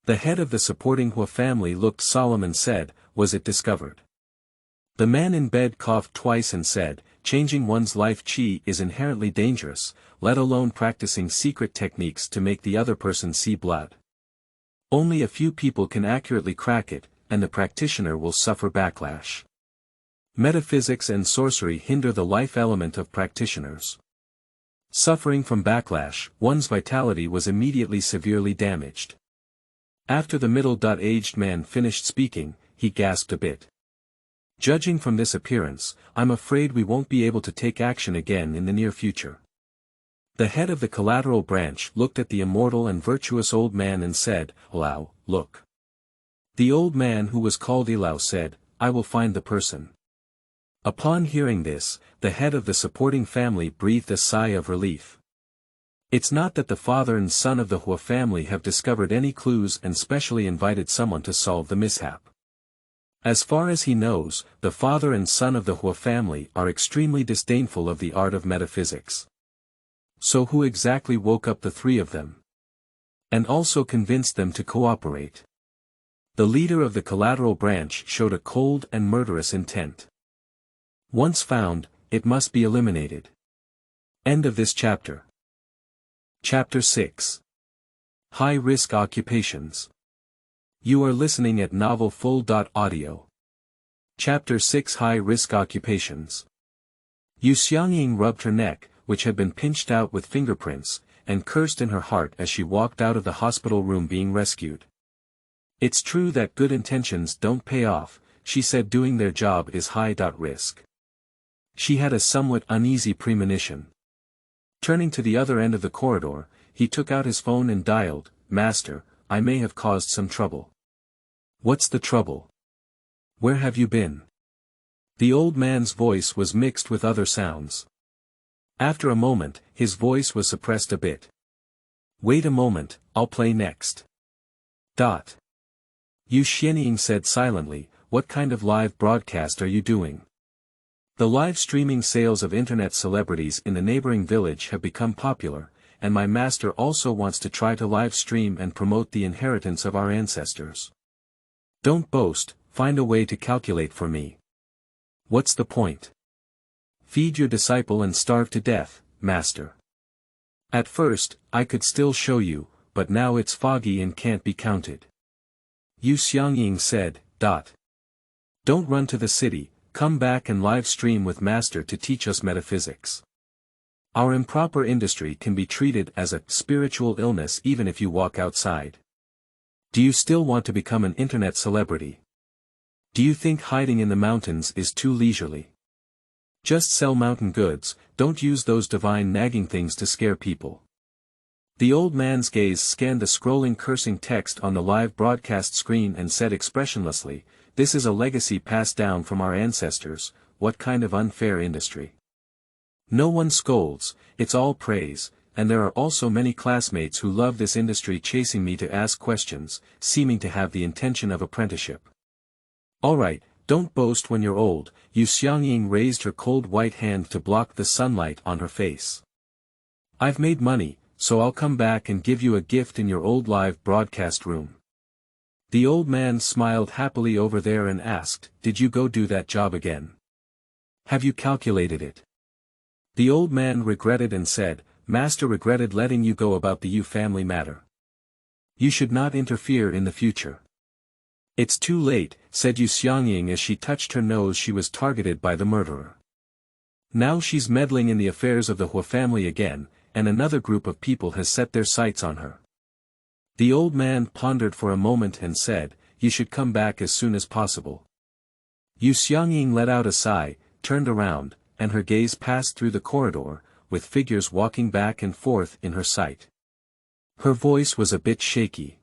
The head of the supporting Hua family looked solemn and said, "Was it discovered?" The man in bed coughed twice and said, "Changing one's life qi is inherently dangerous, let alone practicing secret techniques to make the other person see blood. Only a few people can accurately crack it, and the practitioner will suffer backlash. Metaphysics and sorcery hinder the life element of practitioners. Suffering from backlash, one's vitality was immediately severely damaged." After the middle-aged man finished speaking, he gasped a bit. "Judging from this appearance, I'm afraid we won't be able to take action again in the near future." The head of the collateral branch looked at the immortal and virtuous old man and said, "Lao, look." The old man who was called Ilao said, "I will find the person." Upon hearing this, the head of the supporting family breathed a sigh of relief. It's not that the father and son of the Hua family have discovered any clues and specially invited someone to solve the mishap. As far as he knows, the father and son of the Hua family are extremely disdainful of the art of metaphysics. So who exactly woke up the 3 of them? And also convinced them to cooperate? The leader of the collateral branch showed a cold and murderous intent. Once found, it must be eliminated. End of this chapter. Chapter 6. High-risk occupations. You are listening at novelfull.audio. Chapter 6 High-risk occupations. Xiangying rubbed her neck, which had been pinched out with fingerprints, and cursed in her heart as she walked out of the hospital room being rescued. It's true that good intentions don't pay off, she said. Doing their job is high-risk. She had a somewhat uneasy premonition. Turning to the other end of the corridor, he took out his phone and dialed, "Master, I may have caused some trouble. What's the trouble? Where have you been? The old man's voice was mixed with other sounds. After a moment, his voice was suppressed a bit. Wait a moment, I'll play next. Xiangying said silently, what kind of live broadcast are you doing? The live streaming sales of internet celebrities in the neighboring village have become popular, and my master also wants to try to live stream and promote the inheritance of our ancestors. Don't boast, find a way to calculate for me. What's the point? Feed your disciple and starve to death, master. At first, I could still show you, but now it's foggy and can't be counted. Xiangying said, Don't run to the city, come back and live stream with master to teach us metaphysics. Our improper industry can be treated as a spiritual illness even if you walk outside. Do you still want to become an internet celebrity? Do you think hiding in the mountains is too leisurely? Just sell mountain goods, don't use those divine nagging things to scare people. The old man's gaze scanned the scrolling cursing text on the live broadcast screen and said expressionlessly, this is a legacy passed down from our ancestors, what kind of unfair industry? No one scolds, it's all praise, and there are also many classmates who love this industry chasing me to ask questions, seeming to have the intention of apprenticeship. Alright, don't boast when you're old, Xiangying raised her cold white hand to block the sunlight on her face. I've made money, so I'll come back and give you a gift in your old live broadcast room. The old man smiled happily over there and asked, did you go do that job again? Have you calculated it? The old man regretted and said, Master regretted letting you go about the Yu family matter. You should not interfere in the future. It's too late, said Xiangying as she touched her nose. She was targeted by the murderer. Now she's meddling in the affairs of the Hua family again, and another group of people has set their sights on her. The old man pondered for a moment and said, you should come back as soon as possible. Xiangying let out a sigh, turned around, and her gaze passed through the corridor, with figures walking back and forth in her sight. Her voice was a bit shaky.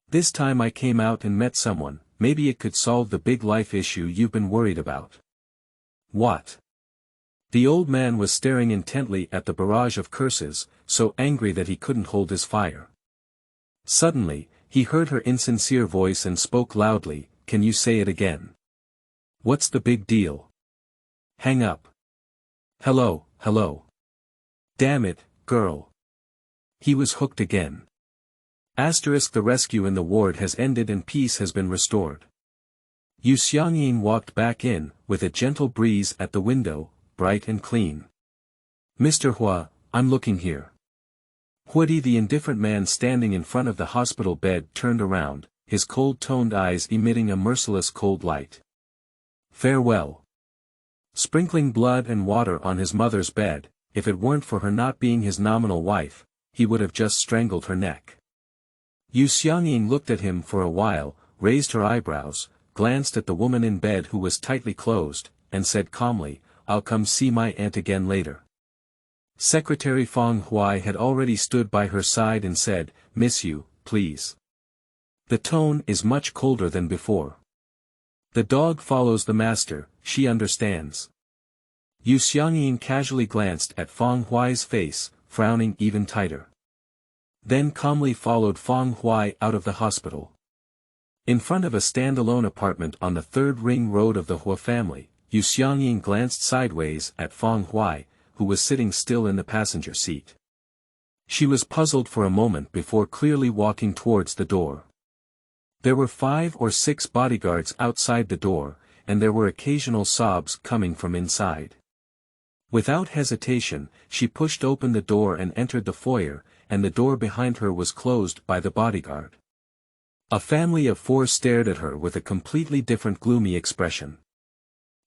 This time I came out and met someone, maybe it could solve the big life issue you've been worried about. What? The old man was staring intently at the barrage of curses, so angry that he couldn't hold his fire. Suddenly, he heard her insincere voice and spoke loudly, can you say it again? What's the big deal? Hang up. Hello. Damn it, girl. He was hooked again. The rescue in the ward has ended and peace has been restored. Xiangying walked back in, with a gentle breeze at the window, bright and clean. Mr. Hua, I'm looking here. Huadi, the indifferent man standing in front of the hospital bed, turned around, his cold-toned eyes emitting a merciless cold light. Farewell. Sprinkling blood and water on his mother's bed, if it weren't for her not being his nominal wife, he would have just strangled her neck. Xiangying looked at him for a while, raised her eyebrows, glanced at the woman in bed who was tightly closed, and said calmly, I'll come see my aunt again later. Secretary Feng Huai had already stood by her side and said, miss you, please. The tone is much colder than before. The dog follows the master, she understands. Xiangying casually glanced at Feng Huai's face, frowning even tighter. Then calmly followed Feng Huai out of the hospital. In front of a standalone apartment on the third ring road of the Hua family, Xiangying glanced sideways at Feng Huai, who was sitting still in the passenger seat. She was puzzled for a moment before clearly walking towards the door. There were 5 or 6 bodyguards outside the door, and there were occasional sobs coming from inside. Without hesitation, she pushed open the door and entered the foyer, and the door behind her was closed by the bodyguard. A family of 4 stared at her with a completely different gloomy expression.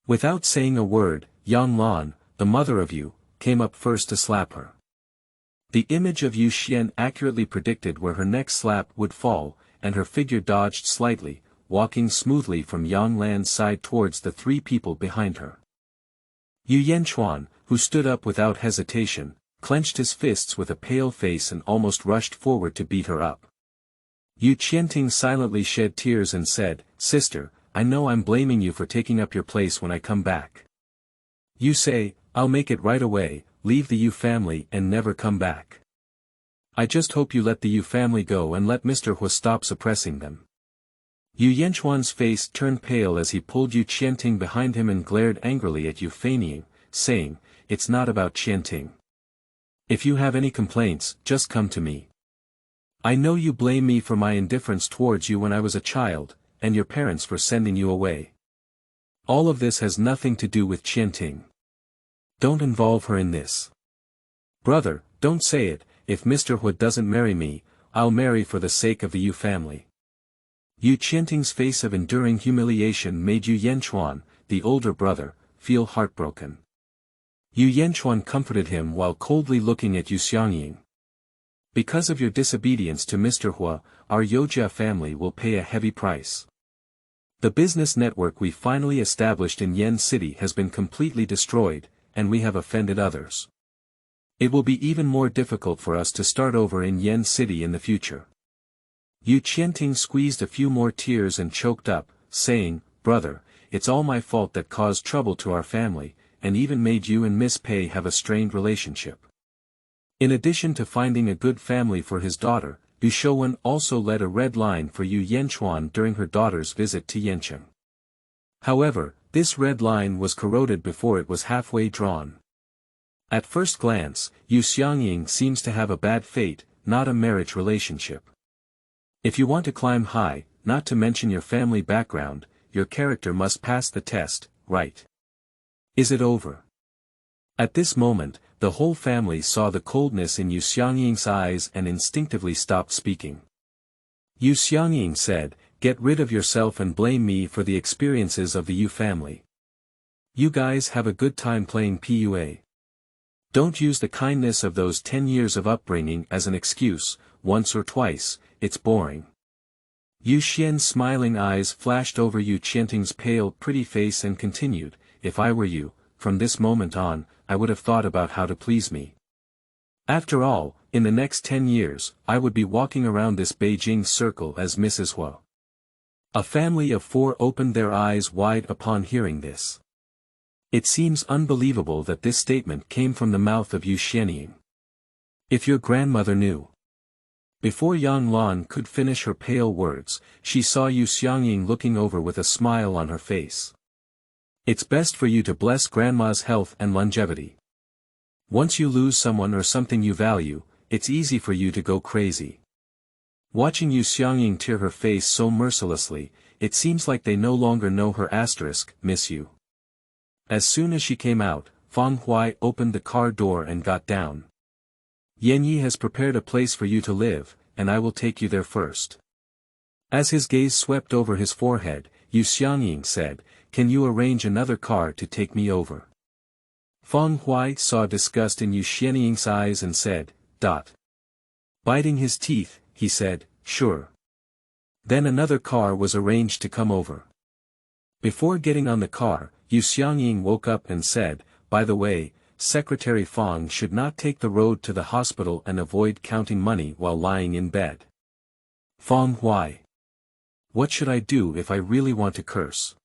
Without saying a word, Yang Lan, the mother of Yu, came up first to slap her. The image of Yu Xian accurately predicted where her next slap would fall, and her figure dodged slightly, walking smoothly from Yang Lan's side towards the 3 people behind her. Yu Yanchuan, who stood up without hesitation, clenched his fists with a pale face and almost rushed forward to beat her up. Yu Qianting silently shed tears and said, "Sister, I know I'm blaming you for taking up your place when I come back. You say, I'll make it right away, leave the Yu family and never come back. I just hope you let the Yu family go and let Mr. Hua stop suppressing them." Yu Yanchuan's face turned pale as he pulled Yu Qianting behind him and glared angrily at Yu Feinian, saying, "It's not about Qianting. If you have any complaints, just come to me. I know you blame me for my indifference towards you when I was a child, and your parents for sending you away. All of this has nothing to do with Qianting. Don't involve her in this. Brother, don't say it, if Mr. Hua doesn't marry me, I'll marry for the sake of the Yu family." Yu Qianting's face of enduring humiliation made Yu Yanchuan, the older brother, feel heartbroken. Yu Yanchuan comforted him while coldly looking at Yu Xiangying. "Because of your disobedience to Mr. Hua, our Youjia family will pay a heavy price. The business network we finally established in Yan City has been completely destroyed, and we have offended others. It will be even more difficult for us to start over in Yan City in the future." Yu Qianting squeezed a few more tears and choked up, saying, "Brother, it's all my fault that caused trouble to our family, and even made you and Miss Pei have a strained relationship." In addition to finding a good family for his daughter, Yu Shouwen also led a red line for Yu Yanchuan during her daughter's visit to Yancheng. However, this red line was corroded before it was halfway drawn. At first glance, Yu Xiangying seems to have a bad fate, not a marriage relationship. If you want to climb high, not to mention your family background, your character must pass the test, right? Is it over? At this moment, the whole family saw the coldness in Yu Xiangying's eyes and instinctively stopped speaking. Yu Xiangying said, "Get rid of yourself and blame me for the experiences of the Yu family. You guys have a good time playing PUA. Don't use the kindness of those 10 years of upbringing as an excuse, once or twice, it's boring." Yu Xian's smiling eyes flashed over Yu Qianting's pale pretty face and continued, "If I were you, from this moment on, I would have thought about how to please me. After all, in the next 10 years, I would be walking around this Beijing circle as Mrs. Hua." A family of 4 opened their eyes wide upon hearing this. It seems unbelievable that this statement came from the mouth of Yu Xiangying. "If your grandmother knew." Before Yang Lan could finish her pale words, she saw Yu Xiangying looking over with a smile on her face. "It's best for you to bless grandma's health and longevity. Once you lose someone or something you value, it's easy for you to go crazy." Watching Yu Xiangying tear her face so mercilessly, it seems like they no longer know her asterisk, "Miss you." As soon as she came out, Fang Huai opened the car door and got down. "Yan Yi has prepared a place for you to live, and I will take you there first." As his gaze swept over his forehead, Yu Xiangying said, "Can you arrange another car to take me over?" Fang Huai saw disgust in Yu Xiangying's eyes and said, "Dot." Biting his teeth, he said, "Sure." Then another car was arranged to come over. Before getting on the car, Yu Xiangying woke up and said, "By the way, Secretary Fang should not take the road to the hospital and avoid counting money while lying in bed." Fang Huai. What should I do if I really want to curse?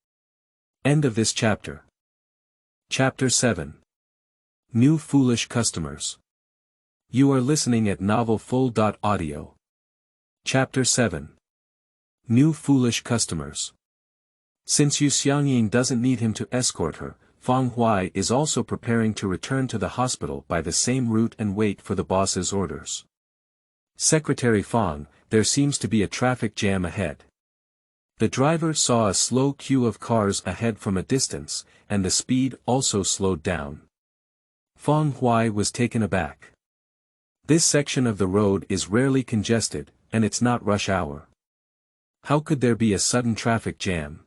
End of this chapter. Chapter 7. New Foolish Customers. You are listening at novelfull.audio. Chapter 7. New Foolish Customers. Since Yu Xiangying doesn't need him to escort her, Fang Huai is also preparing to return to the hospital by the same route and wait for the boss's orders. "Secretary Fang, there seems to be a traffic jam ahead." The driver saw a slow queue of cars ahead from a distance, and the speed also slowed down. Fang Huai was taken aback. This section of the road is rarely congested, and it's not rush hour. How could there be a sudden traffic jam?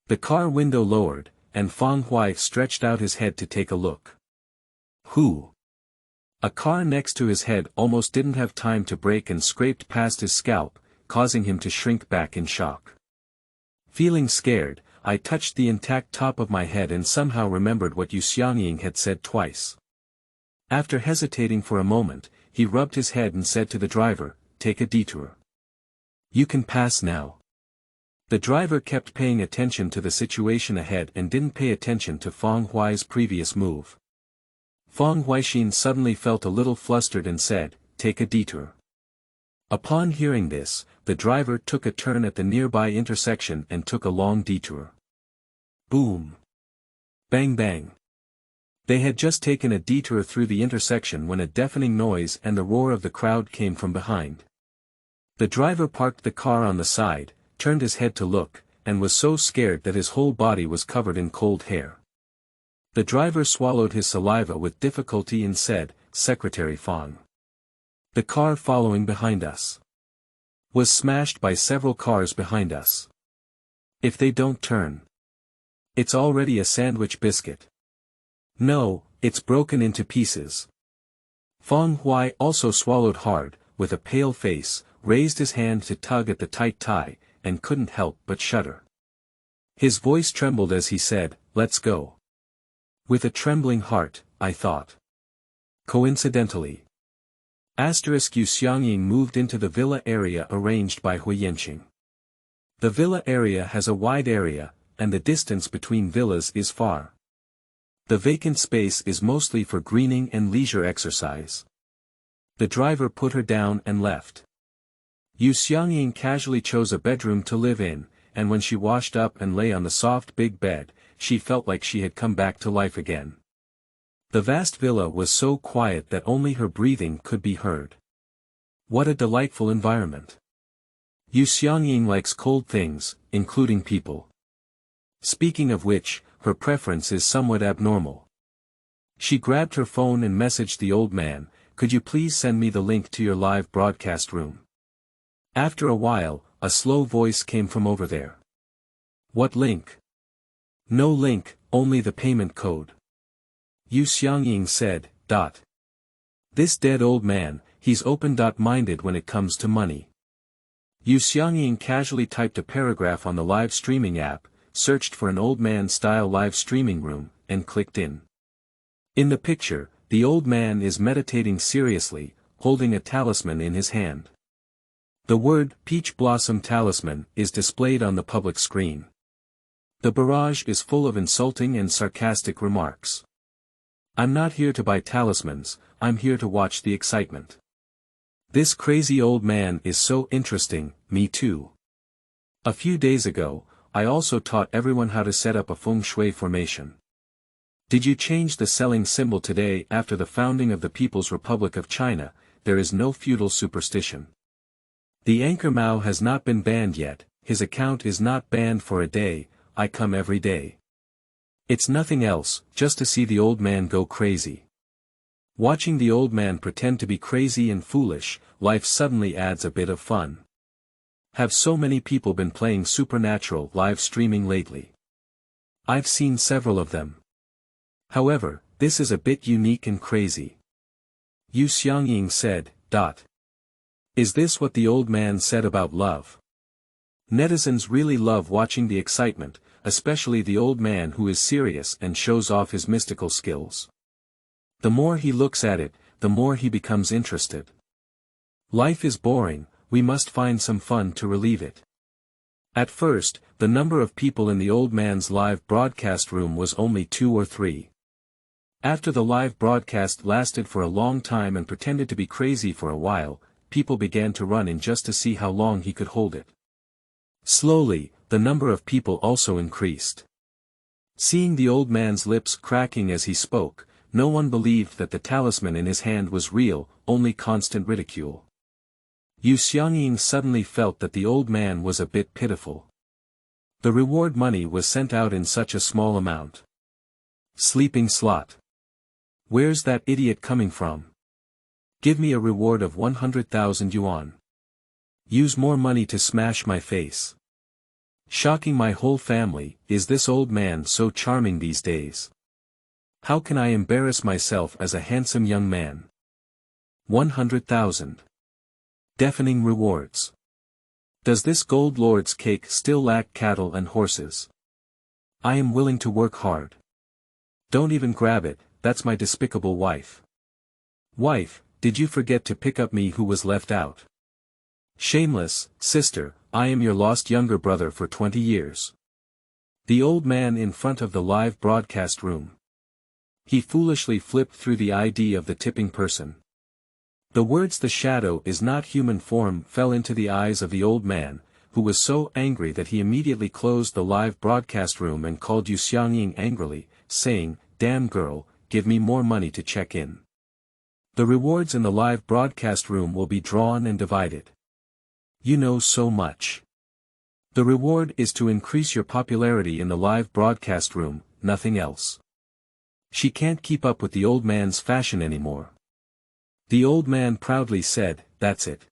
The car window lowered, and Fang Huai stretched out his head to take a look. Who? A car next to his head almost didn't have time to brake and scraped past his scalp, causing him to shrink back in shock. Feeling scared, I touched the intact top of my head and somehow remembered what Yu Xiangying had said twice. After hesitating for a moment, he rubbed his head and said to the driver, "Take a detour." You can pass now. The driver kept paying attention to the situation ahead and didn't pay attention to Feng Huai's previous move. Feng Huaixin suddenly felt a little flustered and said, "Take a detour." Upon hearing this, the driver took a turn at the nearby intersection and took a long detour. Boom! Bang bang! They had just taken a detour through the intersection when a deafening noise and the roar of the crowd came from behind. The driver parked the car on the side, turned his head to look, and was so scared that his whole body was covered in cold hair. The driver swallowed his saliva with difficulty and said, "Secretary Feng. The car following behind us was smashed by several cars behind us. If they don't turn, it's already a sandwich biscuit. No, it's broken into pieces." Feng Huai also swallowed hard, with a pale face, raised his hand to tug at the tight tie, and couldn't help but shudder. His voice trembled as he said, "Let's go." With a trembling heart, I thought. Coincidentally, Xiangying moved into the villa area arranged by Hui Yanqing. The villa area has a wide area, and the distance between villas is far. The vacant space is mostly for greening and leisure exercise. The driver put her down and left. Xiangying casually chose a bedroom to live in, and when she washed up and lay on the soft big bed, she felt like she had come back to life again. The vast villa was so quiet that only her breathing could be heard. What a delightful environment. Xiangying likes cold things, including people. Speaking of which, her preference is somewhat abnormal. She grabbed her phone and messaged the old man, "Could you please send me the link to your live broadcast room?" After a while, a slow voice came from over there. "What link?" "No link, only the payment code." Xiangying said, "This dead old man, he's open-minded when it comes to money." Xiangying casually typed a paragraph on the live streaming app, searched for an old man-style live streaming room, and clicked in. In the picture, the old man is meditating seriously, holding a talisman in his hand. The word "Peach Blossom Talisman" is displayed on the public screen. The barrage is full of insulting and sarcastic remarks. "I'm not here to buy talismans, I'm here to watch the excitement. This crazy old man is so interesting, me too. A few days ago, I also taught everyone how to set up a feng shui formation. Did you change the selling symbol today? After the founding of the People's Republic of China, there is no feudal superstition. The anchor Mao has not been banned yet, his account is not banned for a day, I come every day. It's nothing else, just to see the old man go crazy. Watching the old man pretend to be crazy and foolish, life suddenly adds a bit of fun. Have so many people been playing supernatural live streaming lately? I've seen several of them. However, this is a bit unique and crazy." Xiangying said, "Is this what the old man said about love? Netizens really love watching the excitement, especially the old man who is serious and shows off his mystical skills. The more he looks at it, the more he becomes interested. Life is boring, we must find some fun to relieve it." At first, the number of people in the old man's live broadcast room was only 2 or 3. After the live broadcast lasted for a long time and pretended to be crazy for a while, people began to run in just to see how long he could hold it. Slowly, the number of people also increased. Seeing the old man's lips cracking as he spoke, no one believed that the talisman in his hand was real, only constant ridicule. Xiangying suddenly felt that the old man was a bit pitiful. The reward money was sent out in such a small amount. Sleeping slot. Where's that idiot coming from? Give me a reward of 100,000 yuan. Use more money to smash my face. Shocking my whole family, is this old man so charming these days? How can I embarrass myself as a handsome young man? 100,000. Deafening rewards. Does this gold lord's cake still lack cattle and horses? I am willing to work hard. Don't even grab it, that's my despicable wife. Wife, did you forget to pick up me who was left out? Shameless, sister, I am your lost younger brother for 20 years. The old man in front of the live broadcast room. He foolishly flipped through the ID of the tipping person. The words "the shadow is not human form" fell into the eyes of the old man, who was so angry that he immediately closed the live broadcast room and called Xiangying angrily, saying, "Damn girl, give me more money to check in. The rewards in the live broadcast room will be drawn and divided. You know so much. The reward is to increase your popularity in the live broadcast room, nothing else." She can't keep up with the old man's fashion anymore. The old man proudly said, "That's it.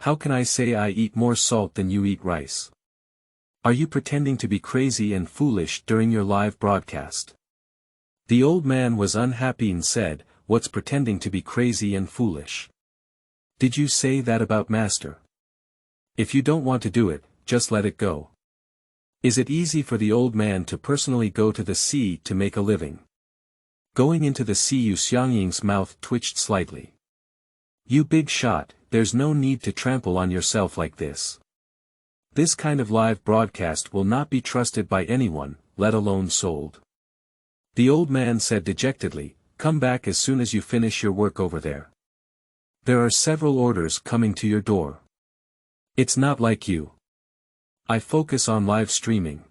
How can I say I eat more salt than you eat rice? Are you pretending to be crazy and foolish during your live broadcast?" The old man was unhappy and said, "What's pretending to be crazy and foolish? Did you say that about master? If you don't want to do it, just let it go." Is it easy for the old man to personally go to the sea to make a living? Going into the sea, Xiangying's mouth twitched slightly. "You big shot, there's no need to trample on yourself like this. This kind of live broadcast will not be trusted by anyone, let alone sold." The old man said dejectedly, "Come back as soon as you finish your work over there. There are several orders coming to your door. It's not like you. I focus on live streaming."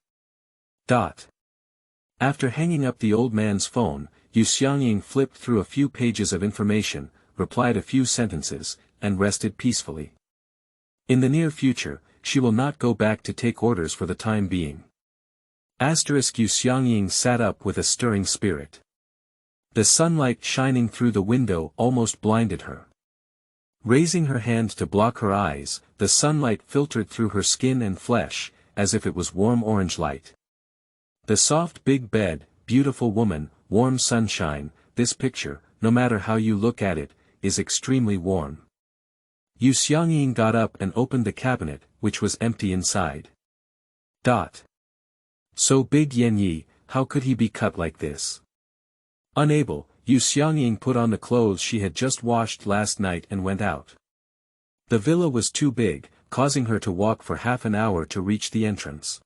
After hanging up the old man's phone, Xiangying flipped through a few pages of information, replied a few sentences, and rested peacefully. In the near future, she will not go back to take orders for the time being. Xiangying sat up with a stirring spirit. The sunlight shining through the window almost blinded her. Raising her hand to block her eyes, the sunlight filtered through her skin and flesh, as if it was warm orange light. The soft big bed, beautiful woman, warm sunshine, this picture, no matter how you look at it, is extremely warm. Xiangying got up and opened the cabinet, which was empty inside. So big Yen Yi, how could he be cut like this? Unable, Xiangying put on the clothes she had just washed last night and went out. The villa was too big, causing her to walk for half an hour to reach the entrance.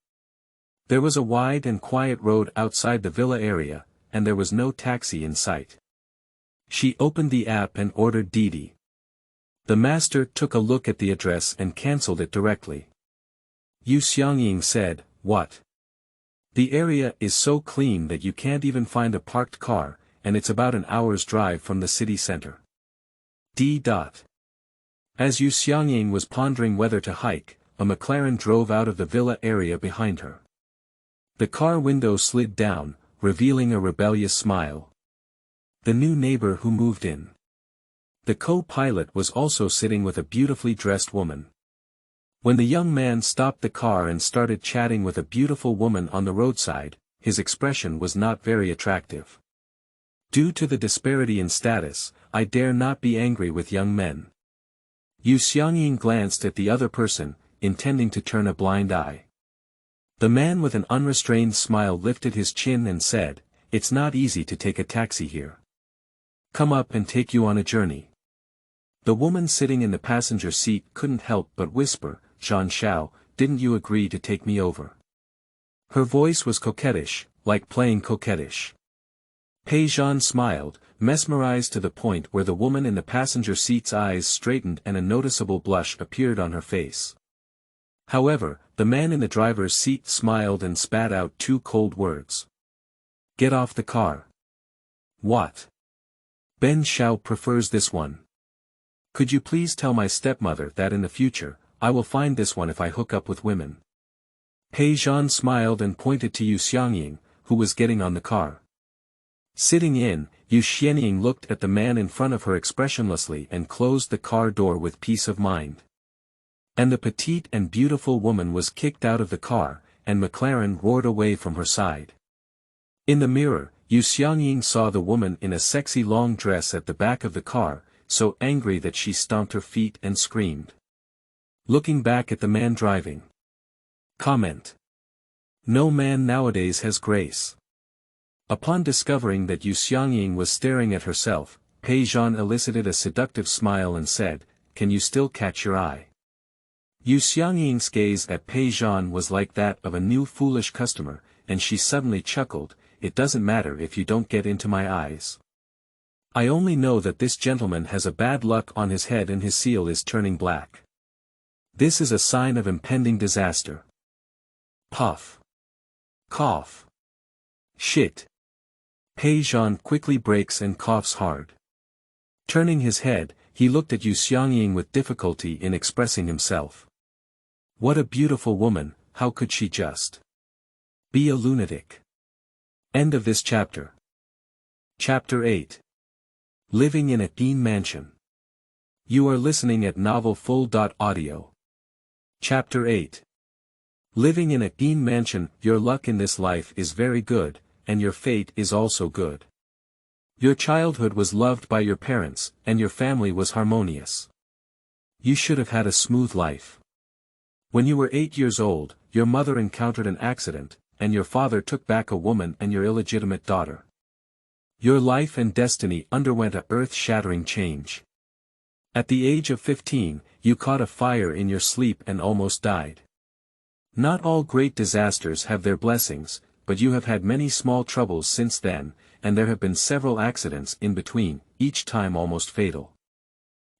There was a wide and quiet road outside the villa area, and there was no taxi in sight. She opened the app and ordered Deity. The master took a look at the address and cancelled it directly. Xiangying said, "What? The area is so clean that you can't even find a parked car, and it's about an hour's drive from the city center." As Xiangying was pondering whether to hike, a McLaren drove out of the villa area behind her. The car window slid down, revealing a rebellious smile. The new neighbor who moved in. The co-pilot was also sitting with a beautifully dressed woman. When the young man stopped the car and started chatting with a beautiful woman on the roadside, his expression was not very attractive. Due to the disparity in status, I dare not be angry with young men. Xiangying glanced at the other person, intending to turn a blind eye. The man with an unrestrained smile lifted his chin and said, "It's not easy to take a taxi here. Come up and take you on a journey." The woman sitting in the passenger seat couldn't help but whisper, "Zhan Xiao, didn't you agree to take me over?" Her voice was coquettish, like playing coquettish. Pei Zhan smiled, mesmerized to the point where the woman in the passenger seat's eyes straightened and a noticeable blush appeared on her face. However, the man in the driver's seat smiled and spat out two cold words. "Get off the car." "What? Ben Xiao prefers this one. Could you please tell my stepmother that in the future, I will find this one if I hook up with women." Pei Zhan smiled and pointed to Xiangying, who was getting on the car. Sitting in, Xiangying looked at the man in front of her expressionlessly and closed the car door with peace of mind. And the petite and beautiful woman was kicked out of the car, and McLaren roared away from her side. In the mirror, Xiangying saw the woman in a sexy long dress at the back of the car, so angry that she stomped her feet and screamed. Looking back at the man driving. Comment. No man nowadays has grace. Upon discovering that Xiangying was staring at herself, Pei Zhan elicited a seductive smile and said, "Can you still catch your eye?" Yu Xiangying's gaze at Beijing was like that of a new foolish customer, and she suddenly chuckled, "It doesn't matter if you don't get into my eyes. I only know that this gentleman has a bad luck on his head and his seal is turning black. This is a sign of impending disaster." Puff. Cough. Shit. Beijing quickly breaks and coughs hard. Turning his head, he looked at Yu Xiangying with difficulty in expressing himself. What a beautiful woman, how could she just be a lunatic? End of this chapter. Chapter 8. Living in a Teen Mansion. You are listening at novelfull.audio. Chapter 8. Living in a Teen Mansion. Your luck in this life is very good, and your fate is also good. Your childhood was loved by your parents, and your family was harmonious. You should have had a smooth life. When you were 8 years old, your mother encountered an accident, and your father took back a woman and your illegitimate daughter. Your life and destiny underwent a earth-shattering change. At the age of 15, you caught a fire in your sleep and almost died. Not all great disasters have their blessings, but you have had many small troubles since then, and there have been several accidents in between, each time almost fatal.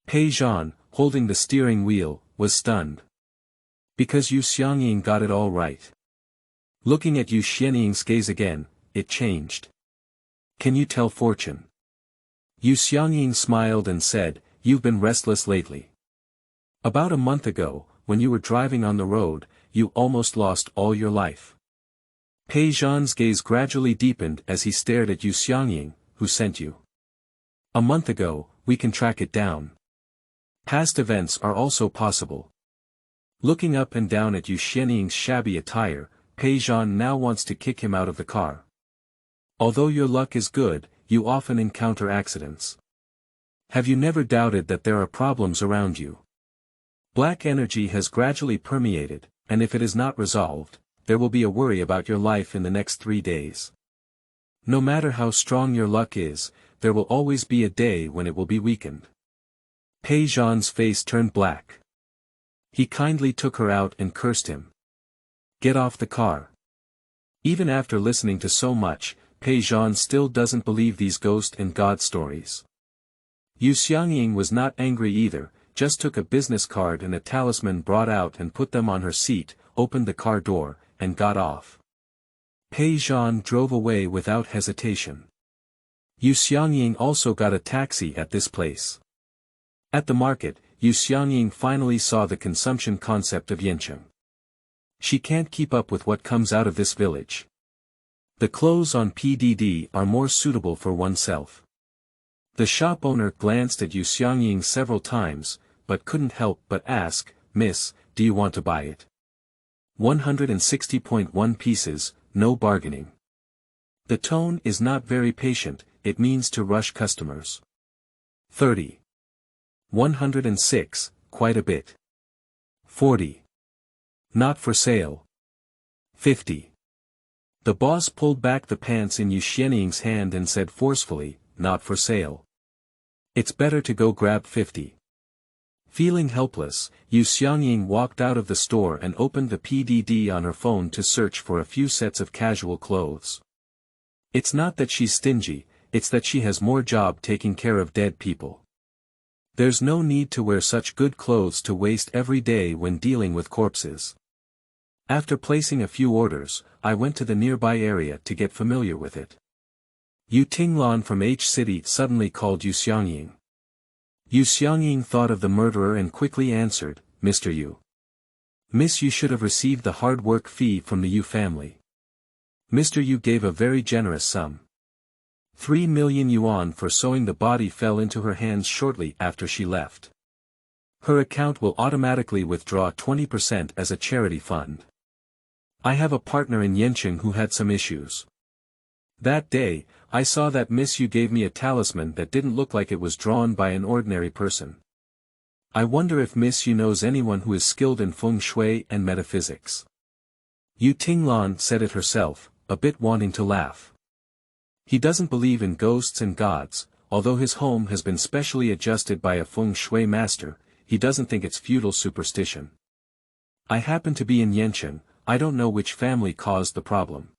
Beijing, holding the steering wheel, was stunned. Because Yu Xiangying got it all right. Looking at Yu Xiangying's gaze again, it changed. Can you tell fortune? Yu Xiangying smiled and said, You've been restless lately. About a month ago, when you were driving on the road, you almost lost all your life. Beijing's gaze gradually deepened as he stared at Yu Xiangying, who sent you. A month ago, we can track it down. Past events are also possible. Looking up and down at Yu Xiangying's shabby attire, Beijing now wants to kick him out of the car. Although your luck is good, you often encounter accidents. Have you never doubted that there are problems around you? Black energy has gradually permeated, and if it is not resolved, there will be a worry about your life in the next 3 days. No matter how strong your luck is, there will always be a day when it will be weakened. Beijing's face turned black. He kindly took her out and cursed him. Get off the car. Even after listening to so much, Beijing still doesn't believe these ghost and god stories. Yu Xiangying was not angry either, just took a business card and a talisman brought out and put them on her seat, opened the car door, and got off. Beijing drove away without hesitation. Yu Xiangying also got a taxi at this place. At the market, Yu Xiangying finally saw the consumption concept of Yancheng. She can't keep up with what comes out of this village. The clothes on PDD are more suitable for oneself. The shop owner glanced at Yu Xiangying several times, but couldn't help but ask, Miss, do you want to buy it? 160.1 pieces, no bargaining. The tone is not very patient, it means to rush customers. 30. 106, quite a bit. 40. Not for sale. 50. The boss pulled back the pants in Yu Xiangying's hand and said forcefully, not for sale. It's better to go grab 50. Feeling helpless, Yu Xiangying walked out of the store and opened the PDD on her phone to search for a few sets of casual clothes. It's not that she's stingy, it's that she has more job taking care of dead people. There's no need to wear such good clothes to waste every day when dealing with corpses. After placing a few orders, I went to the nearby area to get familiar with it. Yu Tinglan from H City suddenly called Yu Xiangying. Yu Xiangying thought of the murderer and quickly answered, Mr. Yu. Miss Yu should have received the hard work fee from the Yu family. Mr. Yu gave a very generous sum. 3 million yuan for sewing the body fell into her hands shortly after she left. Her account will automatically withdraw 20% as a charity fund. I have a partner in Yancheng who had some issues. That day, I saw that Miss Yu gave me a talisman that didn't look like it was drawn by an ordinary person. I wonder if Miss Yu knows anyone who is skilled in feng shui and metaphysics. Yu Tinglan said it herself, a bit wanting to laugh. He doesn't believe in ghosts and gods, although his home has been specially adjusted by a feng shui master, he doesn't think it's feudal superstition. I happen to be in Yancheng, I don't know which family caused the problem.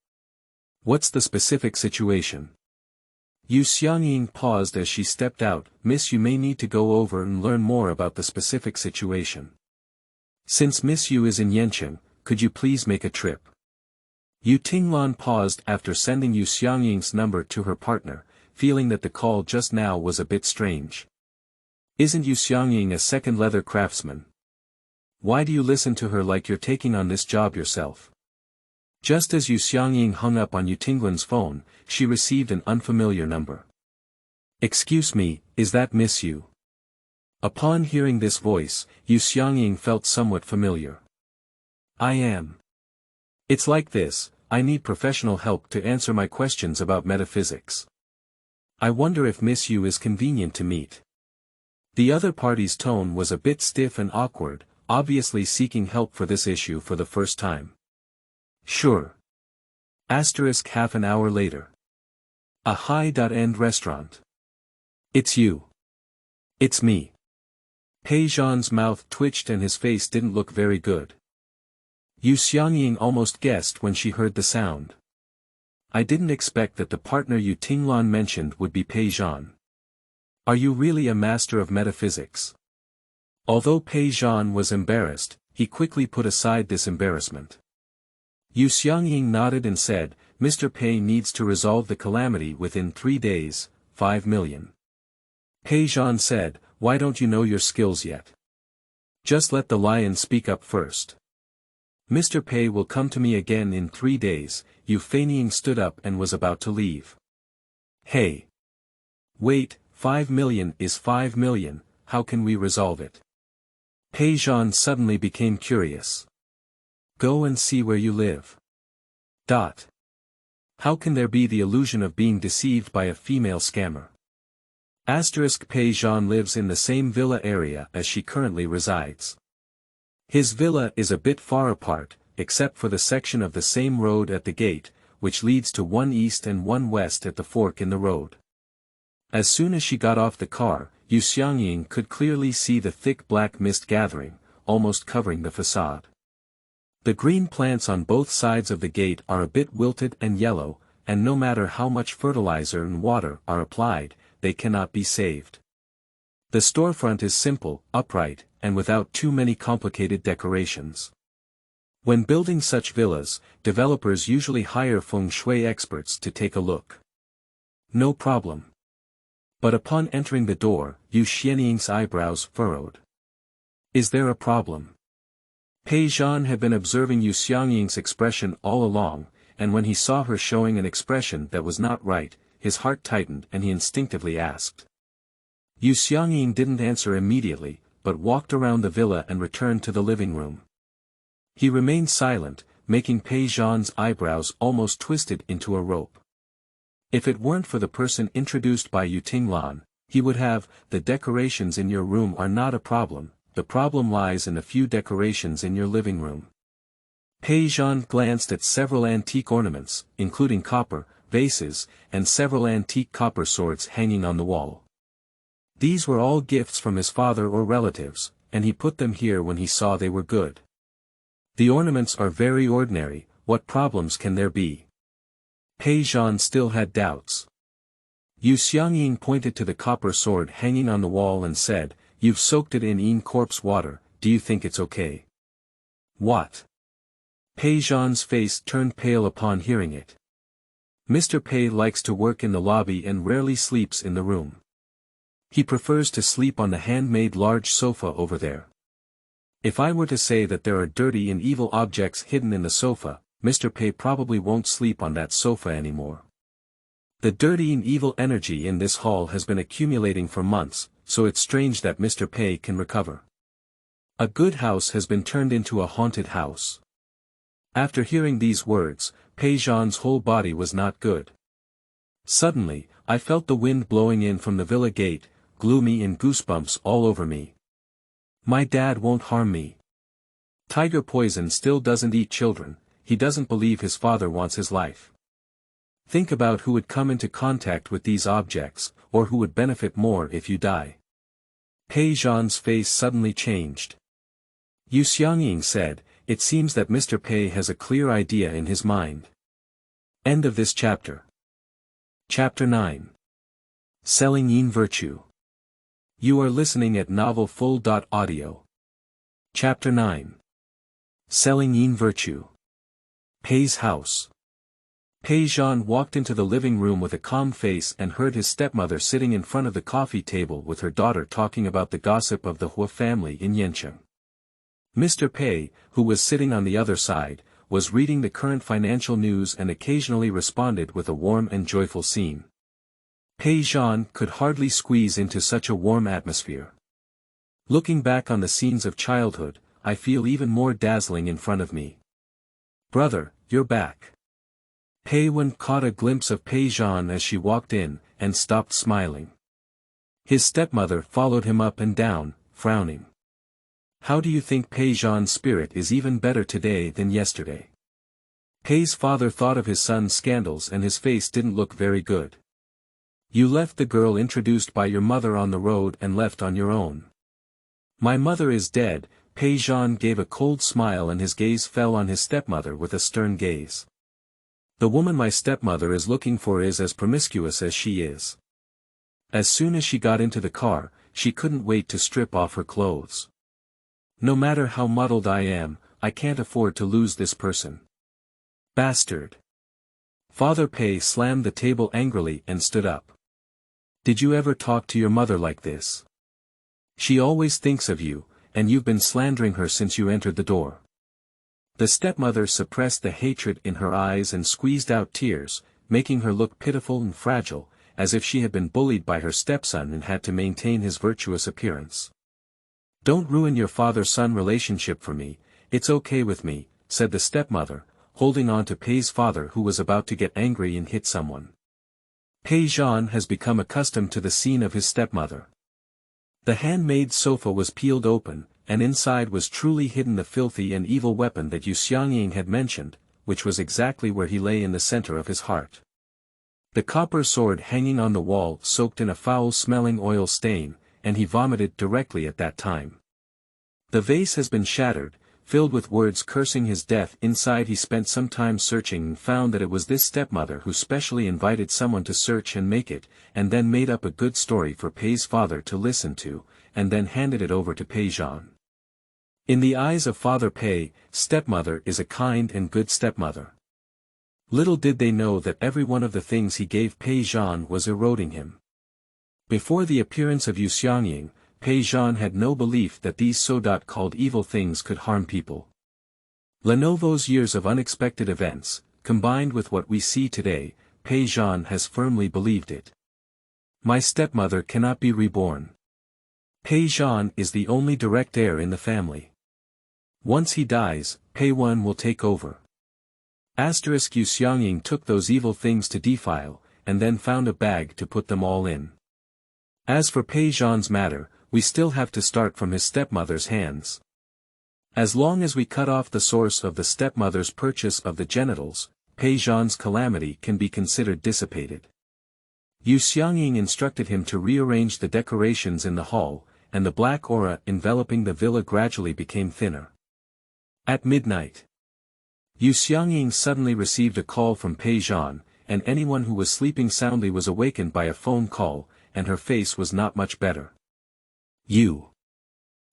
What's the specific situation? Xiangying paused as she stepped out. Miss, you may need to go over and learn more about the specific situation. Since Miss Yu is in Yancheng, could you please make a trip? Yu Tinglan paused after sending Xiangying's number to her partner, feeling that the call just now was a bit strange. Isn't Xiangying a second leather craftsman? Why do you listen to her like you're taking on this job yourself? Just as Xiangying hung up on Yu Tinglan's phone, she received an unfamiliar number. Excuse me, is that Miss Yu? Upon hearing this voice, Xiangying felt somewhat familiar. I am. It's like this, I need professional help to answer my questions about metaphysics. I wonder if Miss Yu is convenient to meet. The other party's tone was a bit stiff and awkward, obviously seeking help for this issue for the first time. Sure. Half an hour later. A high-end restaurant. It's you. It's me. Pei Zhan's mouth twitched and his face didn't look very good. Xiangying almost guessed when she heard the sound. I didn't expect that the partner Yu Tinglan mentioned would be Pei Zhan. Are you really a master of metaphysics? Although Pei Zhan was embarrassed, he quickly put aside this embarrassment. Xiangying nodded and said, Mr. Pei needs to resolve the calamity within 3 days, 5 million. Pei Zhan said, why don't you know your skills yet? Just let the lion speak up first. Mr. Pei will come to me again in 3 days. Feigning stood up and was about to leave. Hey! Wait, 5 million is 5 million, how can we resolve it? Pei Zhan suddenly became curious. Go and see where you live. How can there be the illusion of being deceived by a female scammer? Pei Zhan lives in the same villa area as she currently resides. His villa is a bit far apart, except for the section of the same road at the gate, which leads to one east and one west at the fork in the road. As soon as she got off the car, Xiangying could clearly see the thick black mist gathering, almost covering the facade. The green plants on both sides of the gate are a bit wilted and yellow, and no matter how much fertilizer and water are applied, they cannot be saved. The storefront is simple, upright, and without too many complicated decorations. When building such villas, developers usually hire feng shui experts to take a look. No problem. But upon entering the door, Xiangying's eyebrows furrowed. Is there a problem? Pei Zhan had been observing Xiangying's expression all along, and when he saw her showing an expression that was not right, his heart tightened and he instinctively asked. Xiangying didn't answer immediately, but walked around the villa and returned to the living room. He remained silent, making Pei Zhan's eyebrows almost twisted into a rope. If it weren't for the person introduced by Yu Tinglan, he would have, the decorations in your room are not a problem, the problem lies in a few decorations in your living room. Pei Zhan glanced at several antique ornaments, including copper, vases, and several antique copper swords hanging on the wall. These were all gifts from his father or relatives, and he put them here when he saw they were good. The ornaments are very ordinary, what problems can there be? Pei Zhan still had doubts. Xiangying pointed to the copper sword hanging on the wall and said, you've soaked it in corpse water, do you think it's okay? What? Pei Zhan's face turned pale upon hearing it. Mr. Pei likes to work in the lobby and rarely sleeps in the room. He prefers to sleep on the handmade large sofa over there. If I were to say that there are dirty and evil objects hidden in the sofa, Mr. Pei probably won't sleep on that sofa anymore. The dirty and evil energy in this hall has been accumulating for months, so it's strange that Mr. Pei can recover. A good house has been turned into a haunted house. After hearing these words, Pei Zhan's whole body was not good. Suddenly, I felt the wind blowing in from the villa gate, gloomy and goosebumps all over me. My dad won't harm me. Tiger poison still doesn't eat children, he doesn't believe his father wants his life. Think about who would come into contact with these objects, or who would benefit more if you die. Pei Zhan's face suddenly changed. Xiangying said, it seems that Mr. Pei has a clear idea in his mind. End of this chapter. Chapter 9. Selling Yin Virtue. You are listening at Novel Full. Audio. Chapter 9. Selling Yin Virtue. Pei's house. Pei Zhan walked into the living room with a calm face and heard his stepmother sitting in front of the coffee table with her daughter talking about the gossip of the Hua family in Yancheng. Mr. Pei, who was sitting on the other side, was reading the current financial news and occasionally responded with a warm and joyful scene. Pei Zhan could hardly squeeze into such a warm atmosphere. Looking back on the scenes of childhood, I feel even more dazzling in front of me. Brother, you're back. Pei Wen caught a glimpse of Pei Zhan as she walked in, and stopped smiling. His stepmother followed him up and down, frowning. How do you think Pei Zhan's spirit is even better today than yesterday? Pei's father thought of his son's scandals and his face didn't look very good. You left the girl introduced by your mother on the road and left on your own. My mother is dead. Pei Zhan gave a cold smile and his gaze fell on his stepmother with a stern gaze. The woman my stepmother is looking for is as promiscuous as she is. As soon as she got into the car, she couldn't wait to strip off her clothes. No matter how muddled I am, I can't afford to lose this person. Bastard. Father Pei slammed the table angrily and stood up. Did you ever talk to your mother like this? She always thinks of you, and you've been slandering her since you entered the door. The stepmother suppressed the hatred in her eyes and squeezed out tears, making her look pitiful and fragile, as if she had been bullied by her stepson and had to maintain his virtuous appearance. Don't ruin your father-son relationship for me, it's okay with me, said the stepmother, holding on to Pei's father who was about to get angry and hit someone. Pei Zhan has become accustomed to the scene of his stepmother. The handmade sofa was peeled open, and inside was truly hidden the filthy and evil weapon that Xiangying had mentioned, which was exactly where he lay in the center of his heart. The copper sword hanging on the wall soaked in a foul-smelling oil stain, and he vomited directly at that time. The vase has been shattered, filled with words cursing his death. Inside he spent some time searching and found that it was this stepmother who specially invited someone to search and make it, and then made up a good story for Pei's father to listen to, and then handed it over to Pei Zhan. In the eyes of Father Pei, stepmother is a kind and good stepmother. Little did they know that every one of the things he gave Pei Zhan was eroding him. Before the appearance of Xiangying, Pei Zhan had no belief that these so-called evil things could harm people. Lenovo's years of unexpected events, combined with what we see today, Pei Zhan has firmly believed it. My stepmother cannot be reborn. Pei Zhan is the only direct heir in the family. Once he dies, Pei Wen will take over. Xiangying took those evil things to defile, and then found a bag to put them all in. As for Pei Zhan's matter, we still have to start from his stepmother's hands. As long as we cut off the source of the stepmother's purchase of the genitals, Pei Zhan's calamity can be considered dissipated. Xiangying instructed him to rearrange the decorations in the hall, and the black aura enveloping the villa gradually became thinner. At midnight, Xiangying suddenly received a call from Pei Zhan, and anyone who was sleeping soundly was awakened by a phone call, and her face was not much better.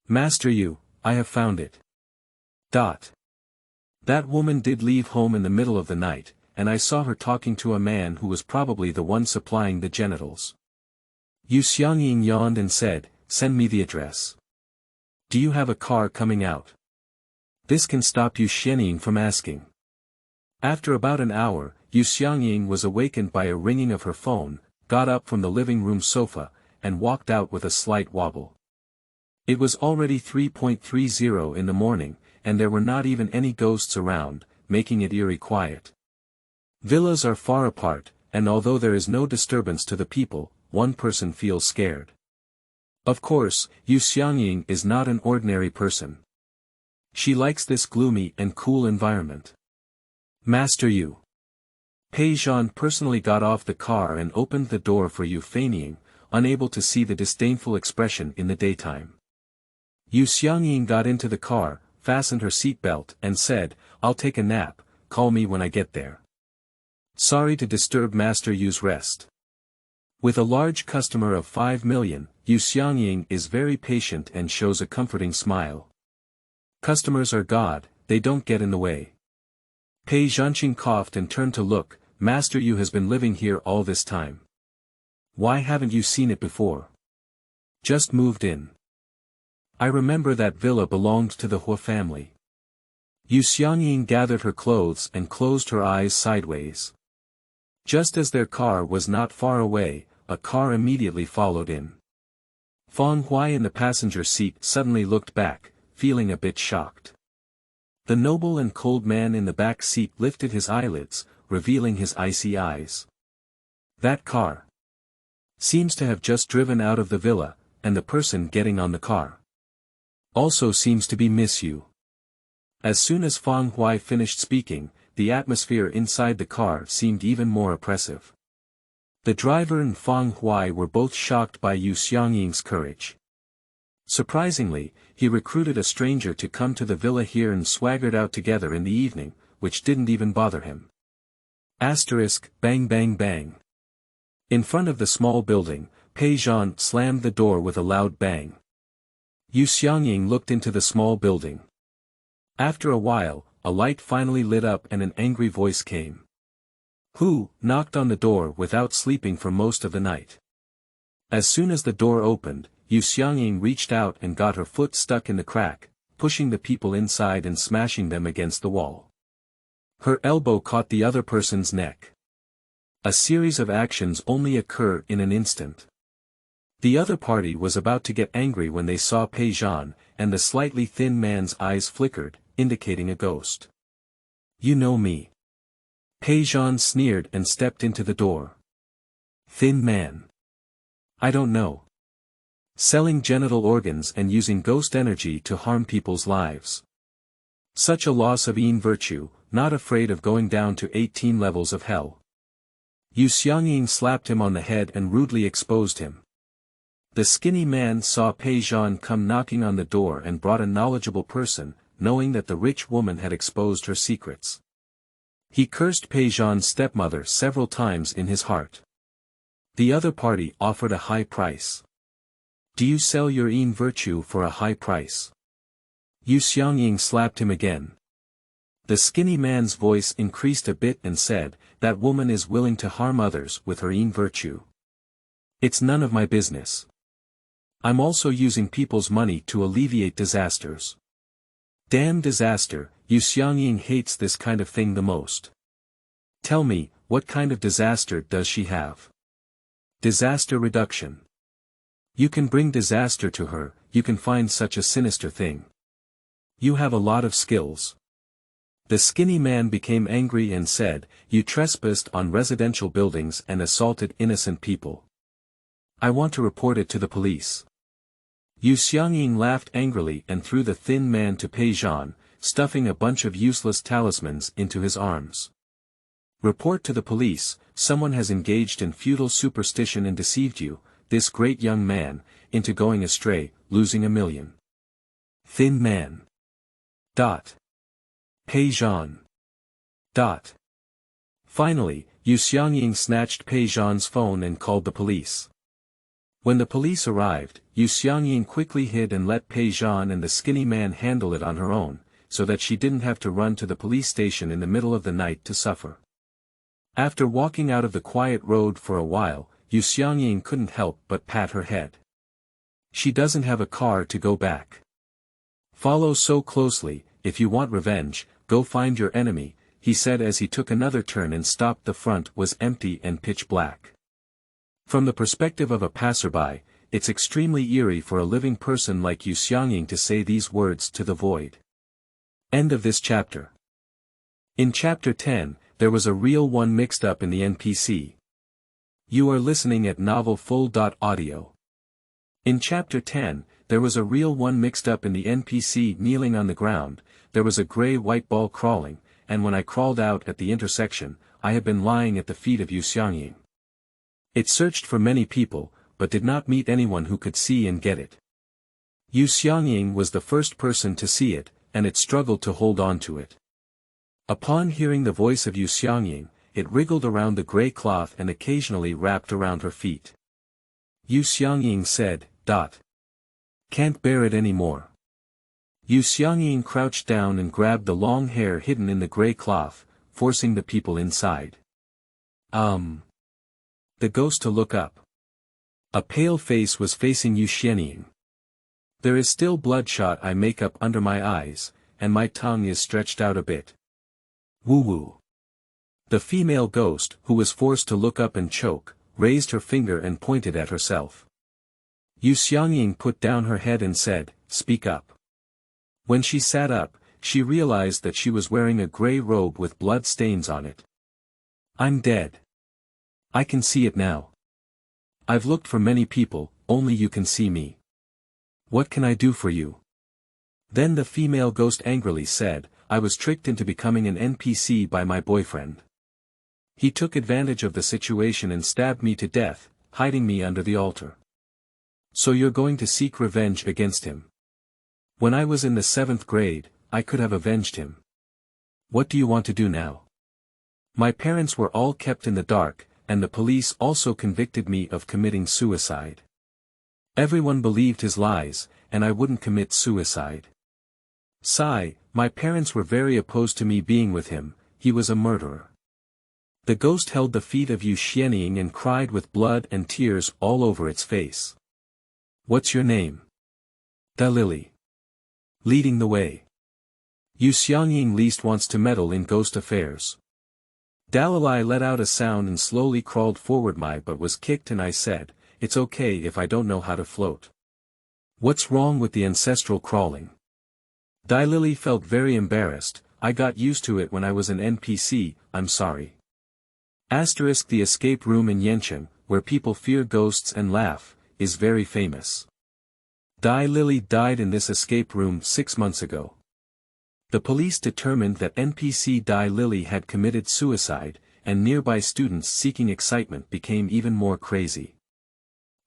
Master I have found it. That woman did leave home in the middle of the night, and I saw her talking to a man who was probably the one supplying the genitals. Xiangying yawned and said, send me the address. Do you have a car coming out? This can stop Xiangying from asking. After about an hour, Xiangying was awakened by a ringing of her phone, got up from the living room sofa, and walked out with a slight wobble. It was already 3:30 in the morning, and there were not even any ghosts around, making it eerie quiet. Villas are far apart, and although there is no disturbance to the people, one person feels scared. Of course, Xiangying is not an ordinary person. She likes this gloomy and cool environment. Master Pei Zhan personally got off the car and opened the door for Feigning, unable to see the disdainful expression in the daytime. Xiangying got into the car, fastened her seatbelt and said, "I'll take a nap, call me when I get there. Sorry to disturb Master Yu's rest." With a large customer of 5 million, Xiangying is very patient and shows a comforting smile. Customers are God, they don't get in the way. Pei Zhanqing coughed and turned to look. "Master Yu has been living here all this time. Why haven't you seen it before? Just moved in." "I remember that villa belonged to the Hua family." Xiangying gathered her clothes and closed her eyes sideways. Just as their car was not far away, a car immediately followed in. Fang Huai in the passenger seat suddenly looked back, feeling a bit shocked. The noble and cold man in the back seat lifted his eyelids, revealing his icy eyes. "That car seems to have just driven out of the villa, and the person getting on the car also seems to be Miss Yu." As soon as Fang Huai finished speaking, the atmosphere inside the car seemed even more oppressive. The driver and Fang Huai were both shocked by Xiangying's courage. Surprisingly, he recruited a stranger to come to the villa here and swaggered out together in the evening, which didn't even bother him. Bang bang bang. In front of the small building, Pei Zhan slammed the door with a loud bang. Xiangying looked into the small building. After a while, a light finally lit up and an angry voice came. "Who knocked on the door without sleeping for most of the night?" As soon as the door opened, Xiangying reached out and got her foot stuck in the crack, pushing the people inside and smashing them against the wall. Her elbow caught the other person's neck. A series of actions only occur in an instant. The other party was about to get angry when they saw Pei Zhan, and the slightly thin man's eyes flickered, indicating a ghost. "You know me." Pei Zhan sneered and stepped into the door. "Thin man. I don't know. Selling genital organs and using ghost energy to harm people's lives. Such a loss of yin virtue, not afraid of going down to 18 levels of hell." Xiangying slapped him on the head and rudely exposed him. The skinny man saw Pei Zhan come knocking on the door and brought a knowledgeable person, knowing that the rich woman had exposed her secrets. He cursed Pei Zhan's stepmother several times in his heart. The other party offered a high price. "Do you sell your yin virtue for a high price?" Xiangying slapped him again. The skinny man's voice increased a bit and said, "That woman is willing to harm others with her yin virtue. It's none of my business. I'm also using people's money to alleviate disasters." Damn disaster, Xiangying hates this kind of thing the most. "Tell me, what kind of disaster does she have?" "Disaster reduction. You can bring disaster to her, you can find such a sinister thing. You have a lot of skills." The skinny man became angry and said, "You trespassed on residential buildings and assaulted innocent people. I want to report it to the police." Xiangying laughed angrily and threw the thin man to Pei Zhan, stuffing a bunch of useless talismans into his arms. "Report to the police, someone has engaged in feudal superstition and deceived you, this great young man, into going astray, losing 1 million. Thin man. Pei Zhan. Finally, Xiangying snatched Pei Zhan's phone and called the police. When the police arrived, Xiangying quickly hid and let Pei Zhan and the skinny man handle it on her own, so that she didn't have to run to the police station in the middle of the night to suffer. After walking out of the quiet road for a while, Xiangying couldn't help but pat her head. She doesn't have a car to go back. "Follow so closely, if you want revenge, go find your enemy," he said as he took another turn and stopped. The front was empty and pitch black. From the perspective of a passerby, it's extremely eerie for a living person like Xiangying to say these words to the void. End of this chapter. In chapter 10, there was a real one mixed up in the NPC. You are listening at novelfull.audio. In chapter 10, there was a real one mixed up in the NPC kneeling on the ground, there was a gray-white ball crawling, and when I crawled out at the intersection, I had been lying at the feet of Xiangying. It searched for many people, but did not meet anyone who could see and get it. Xiangying was the first person to see it, and it struggled to hold on to it. Upon hearing the voice of Xiangying, it wriggled around the grey cloth and occasionally wrapped around her feet. Xiangying said, "Can't bear it any more." Xiangying crouched down and grabbed the long hair hidden in the grey cloth, forcing the people inside. The ghost to look up. A pale face was facing Xiangying. "There is still bloodshot eye makeup under my eyes, and my tongue is stretched out a bit. Woo-woo." The female ghost, who was forced to look up and choke, raised her finger and pointed at herself. Xiangying put down her head and said, "Speak up." When she sat up, she realized that she was wearing a grey robe with blood stains on it. "I'm dead. I can see it now. I've looked for many people, only you can see me. What can I do for you?" Then the female ghost angrily said, "I was tricked into becoming an NPC by my boyfriend. He took advantage of the situation and stabbed me to death, hiding me under the altar. So you're going to seek revenge against him. When I was in the 7th grade, I could have avenged him. What do you want to do now? My parents were all kept in the dark, and the police also convicted me of committing suicide. Everyone believed his lies, and I wouldn't commit suicide. Sigh, my parents were very opposed to me being with him, he was a murderer." The ghost held the feet of Xiangying and cried with blood and tears all over its face. "What's your name?" "Lily." "Leading the way." Xiangying least wants to meddle in ghost affairs. Dalai let out a sound and slowly crawled forward. My butt was kicked and I said, "It's okay if I don't know how to float." "What's wrong with the ancestral crawling?" Lily felt very embarrassed. "I got used to it when I was an NPC, I'm sorry." The escape room in Yancheng, where people fear ghosts and laugh, is very famous. Lily died in this escape room 6 months ago. The police determined that NPC Lily had committed suicide, and nearby students seeking excitement became even more crazy.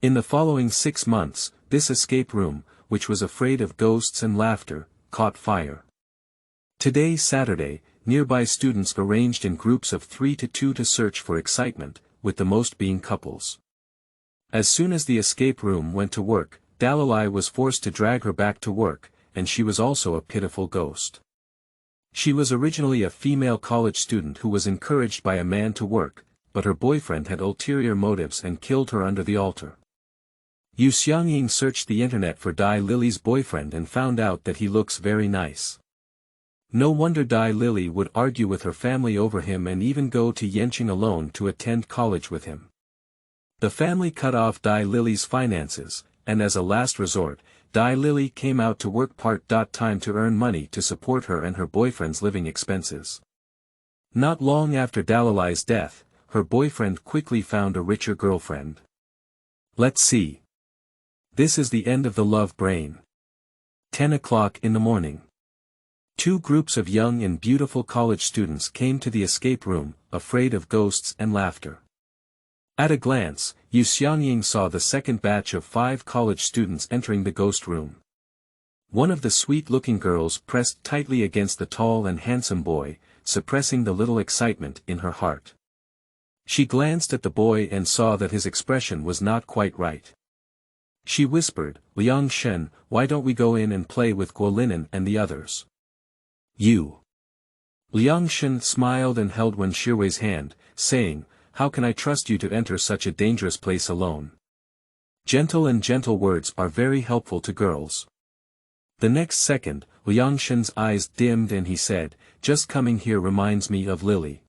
In the following 6 months, this escape room, which was afraid of ghosts and laughter, caught fire. Today, Saturday, nearby students arranged in groups of 3 to 2 to search for excitement, with the most being couples. As soon as the escape room went to work, Dalai was forced to drag her back to work, and she was also a pitiful ghost. She was originally a female college student who was encouraged by a man to work, but her boyfriend had ulterior motives and killed her under the altar. Xiangying searched the internet for Lily's boyfriend and found out that he looks very nice. No wonder Lily would argue with her family over him and even go to Yancheng alone to attend college with him. The family cut off Lily's finances, and as a last resort, Lily came out to work part-time to earn money to support her and her boyfriend's living expenses. Not long after Dalai's death, her boyfriend quickly found a richer girlfriend. Let's see. This is the end of the love brain. 10 o'clock in the morning. 2 groups of young and beautiful college students came to the escape room, afraid of ghosts and laughter. At a glance, Xiangying saw the second batch of 5 college students entering the ghost room. One of the sweet-looking girls pressed tightly against the tall and handsome boy, suppressing the little excitement in her heart. She glanced at the boy and saw that his expression was not quite right. She whispered, "Liang Shen, why don't we go in and play with Guolinen and the others?" "You." Liang Shen smiled and held Wen Shiwei's hand, saying, "How can I trust you to enter such a dangerous place alone?" Gentle words are very helpful to girls. The next second, Liang Shen's eyes dimmed and he said, "Just coming here reminds me of Lily.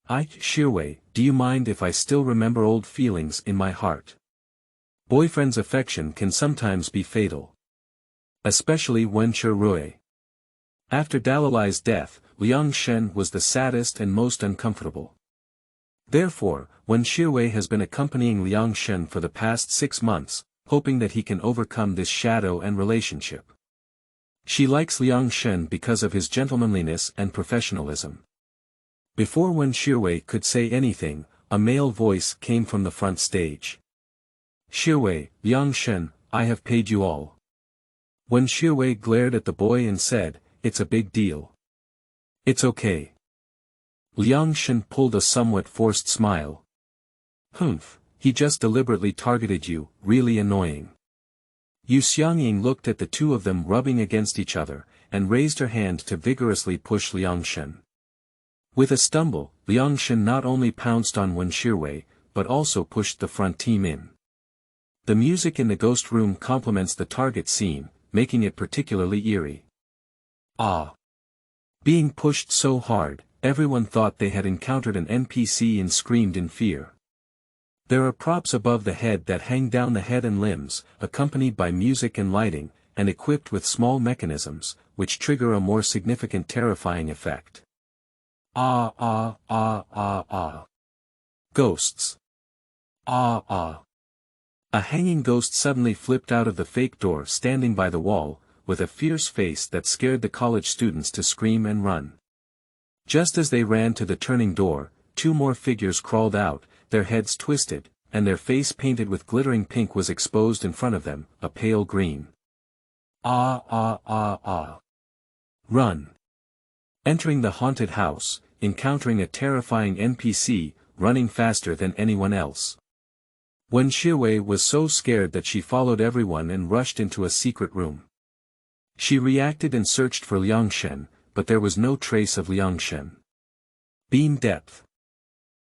Shiwei, do you mind if I still remember old feelings in my heart? Boyfriend's affection can sometimes be fatal. Especially when Rui." After Dalai's death, Liang Shen was the saddest and most uncomfortable. Therefore, Wen Shiwei has been accompanying Liang Shen for the past 6 months, hoping that he can overcome this shadow and relationship. She likes Liang Shen because of his gentlemanliness and professionalism. Before Wen Shiwei could say anything, a male voice came from the front stage. "Shiwei, Liang Shen, I have paid you all. Wen Shiwei glared at the boy and said, "It's a big deal." "It's okay." Liang Shen pulled a somewhat forced smile. "Humph, he just deliberately targeted you, really annoying." Xiangying looked at the two of them rubbing against each other, and raised her hand to vigorously push Liang Shen. With a stumble, Liang Shen not only pounced on Wen Shiwei, but also pushed the front team in. The music in the ghost room complements the target scene, making it particularly eerie. Ah! Being pushed so hard, everyone thought they had encountered an NPC and screamed in fear. There are props above the head that hang down the head and limbs, accompanied by music and lighting, and equipped with small mechanisms, which trigger a more significant terrifying effect. Ah ah ah ah ah. Ghosts. Ah ah. A hanging ghost suddenly flipped out of the fake door standing by the wall, with a fierce face that scared the college students to scream and run. Just as they ran to the turning door, two more figures crawled out, their heads twisted, and their face painted with glittering pink was exposed in front of them, a pale green. Ah ah ah ah. Run. Entering the haunted house, encountering a terrifying NPC, running faster than anyone else. Wen Shiwei was so scared that she followed everyone and rushed into a secret room. She reacted and searched for Liang Shen, but there was no trace of Liang Shen. Beam depth.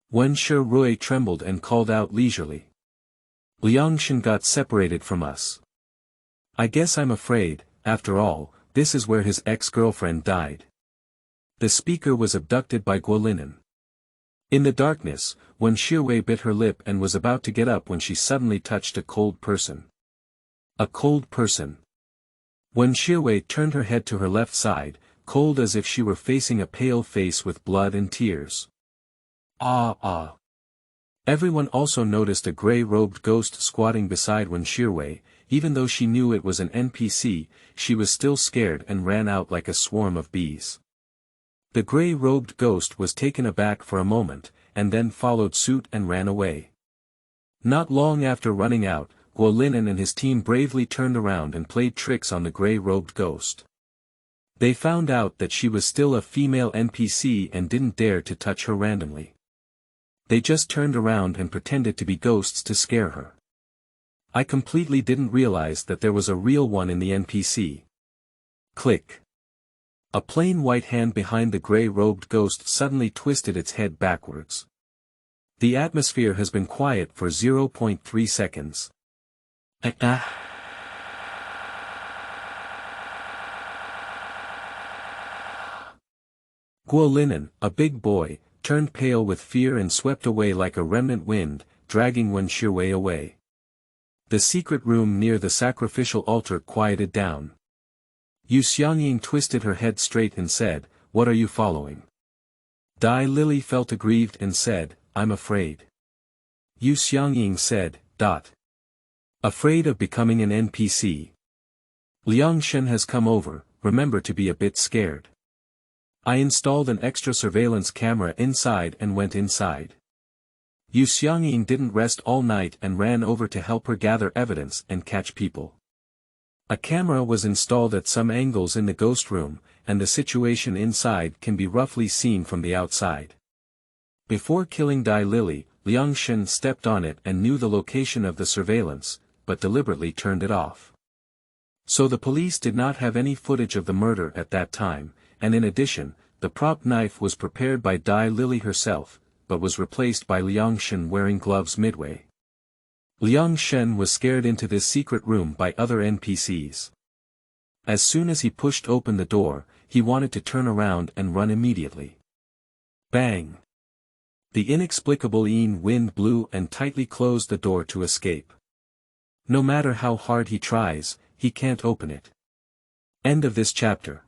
Wen Shiwei trembled and called out leisurely. "Liang Shen got separated from us. I guess I'm afraid, after all, this is where his ex-girlfriend died." The speaker was abducted by Guolinen. In the darkness, Wen Shiwei bit her lip and was about to get up when she suddenly touched a cold person. A cold person. Wen Shiwei turned her head to her left side, cold as if she were facing a pale face with blood and tears. Ah ah. Everyone also noticed a grey-robed ghost squatting beside Wen Shiwei. Even though she knew it was an NPC, she was still scared and ran out like a swarm of bees. The grey-robed ghost was taken aback for a moment, and then followed suit and ran away. Not long after running out, Guolinen and his team bravely turned around and played tricks on the grey-robed ghost. They found out that she was still a female NPC and didn't dare to touch her randomly. They just turned around and pretended to be ghosts to scare her. I completely didn't realize that there was a real one in the NPC. Click. A plain white hand behind the grey-robed ghost suddenly twisted its head backwards. The atmosphere has been quiet for 0.3 seconds. Guolinen, a big boy, turned pale with fear and swept away like a remnant wind, dragging Wen Shiwei away. The secret room near the sacrificial altar quieted down. Xiangying twisted her head straight and said, "What are you following?" Dai Lily felt aggrieved and said, "I'm afraid." Xiangying said, "Afraid of becoming an NPC. Liang Shen has come over, remember to be a bit scared." I installed an extra surveillance camera inside and went inside. Xiangying didn't rest all night and ran over to help her gather evidence and catch people. A camera was installed at some angles in the ghost room, and the situation inside can be roughly seen from the outside. Before killing Dai Lily, Liang Shen stepped on it and knew the location of the surveillance, but deliberately turned it off. So the police did not have any footage of the murder at that time, and in addition, the prop knife was prepared by Dai Lily herself, but was replaced by Liang Shen wearing gloves midway. Liang Shen was scared into this secret room by other NPCs. As soon as he pushed open the door, he wanted to turn around and run immediately. Bang! The inexplicable wind blew and tightly closed the door to escape. No matter how hard he tries, he can't open it. End of this chapter.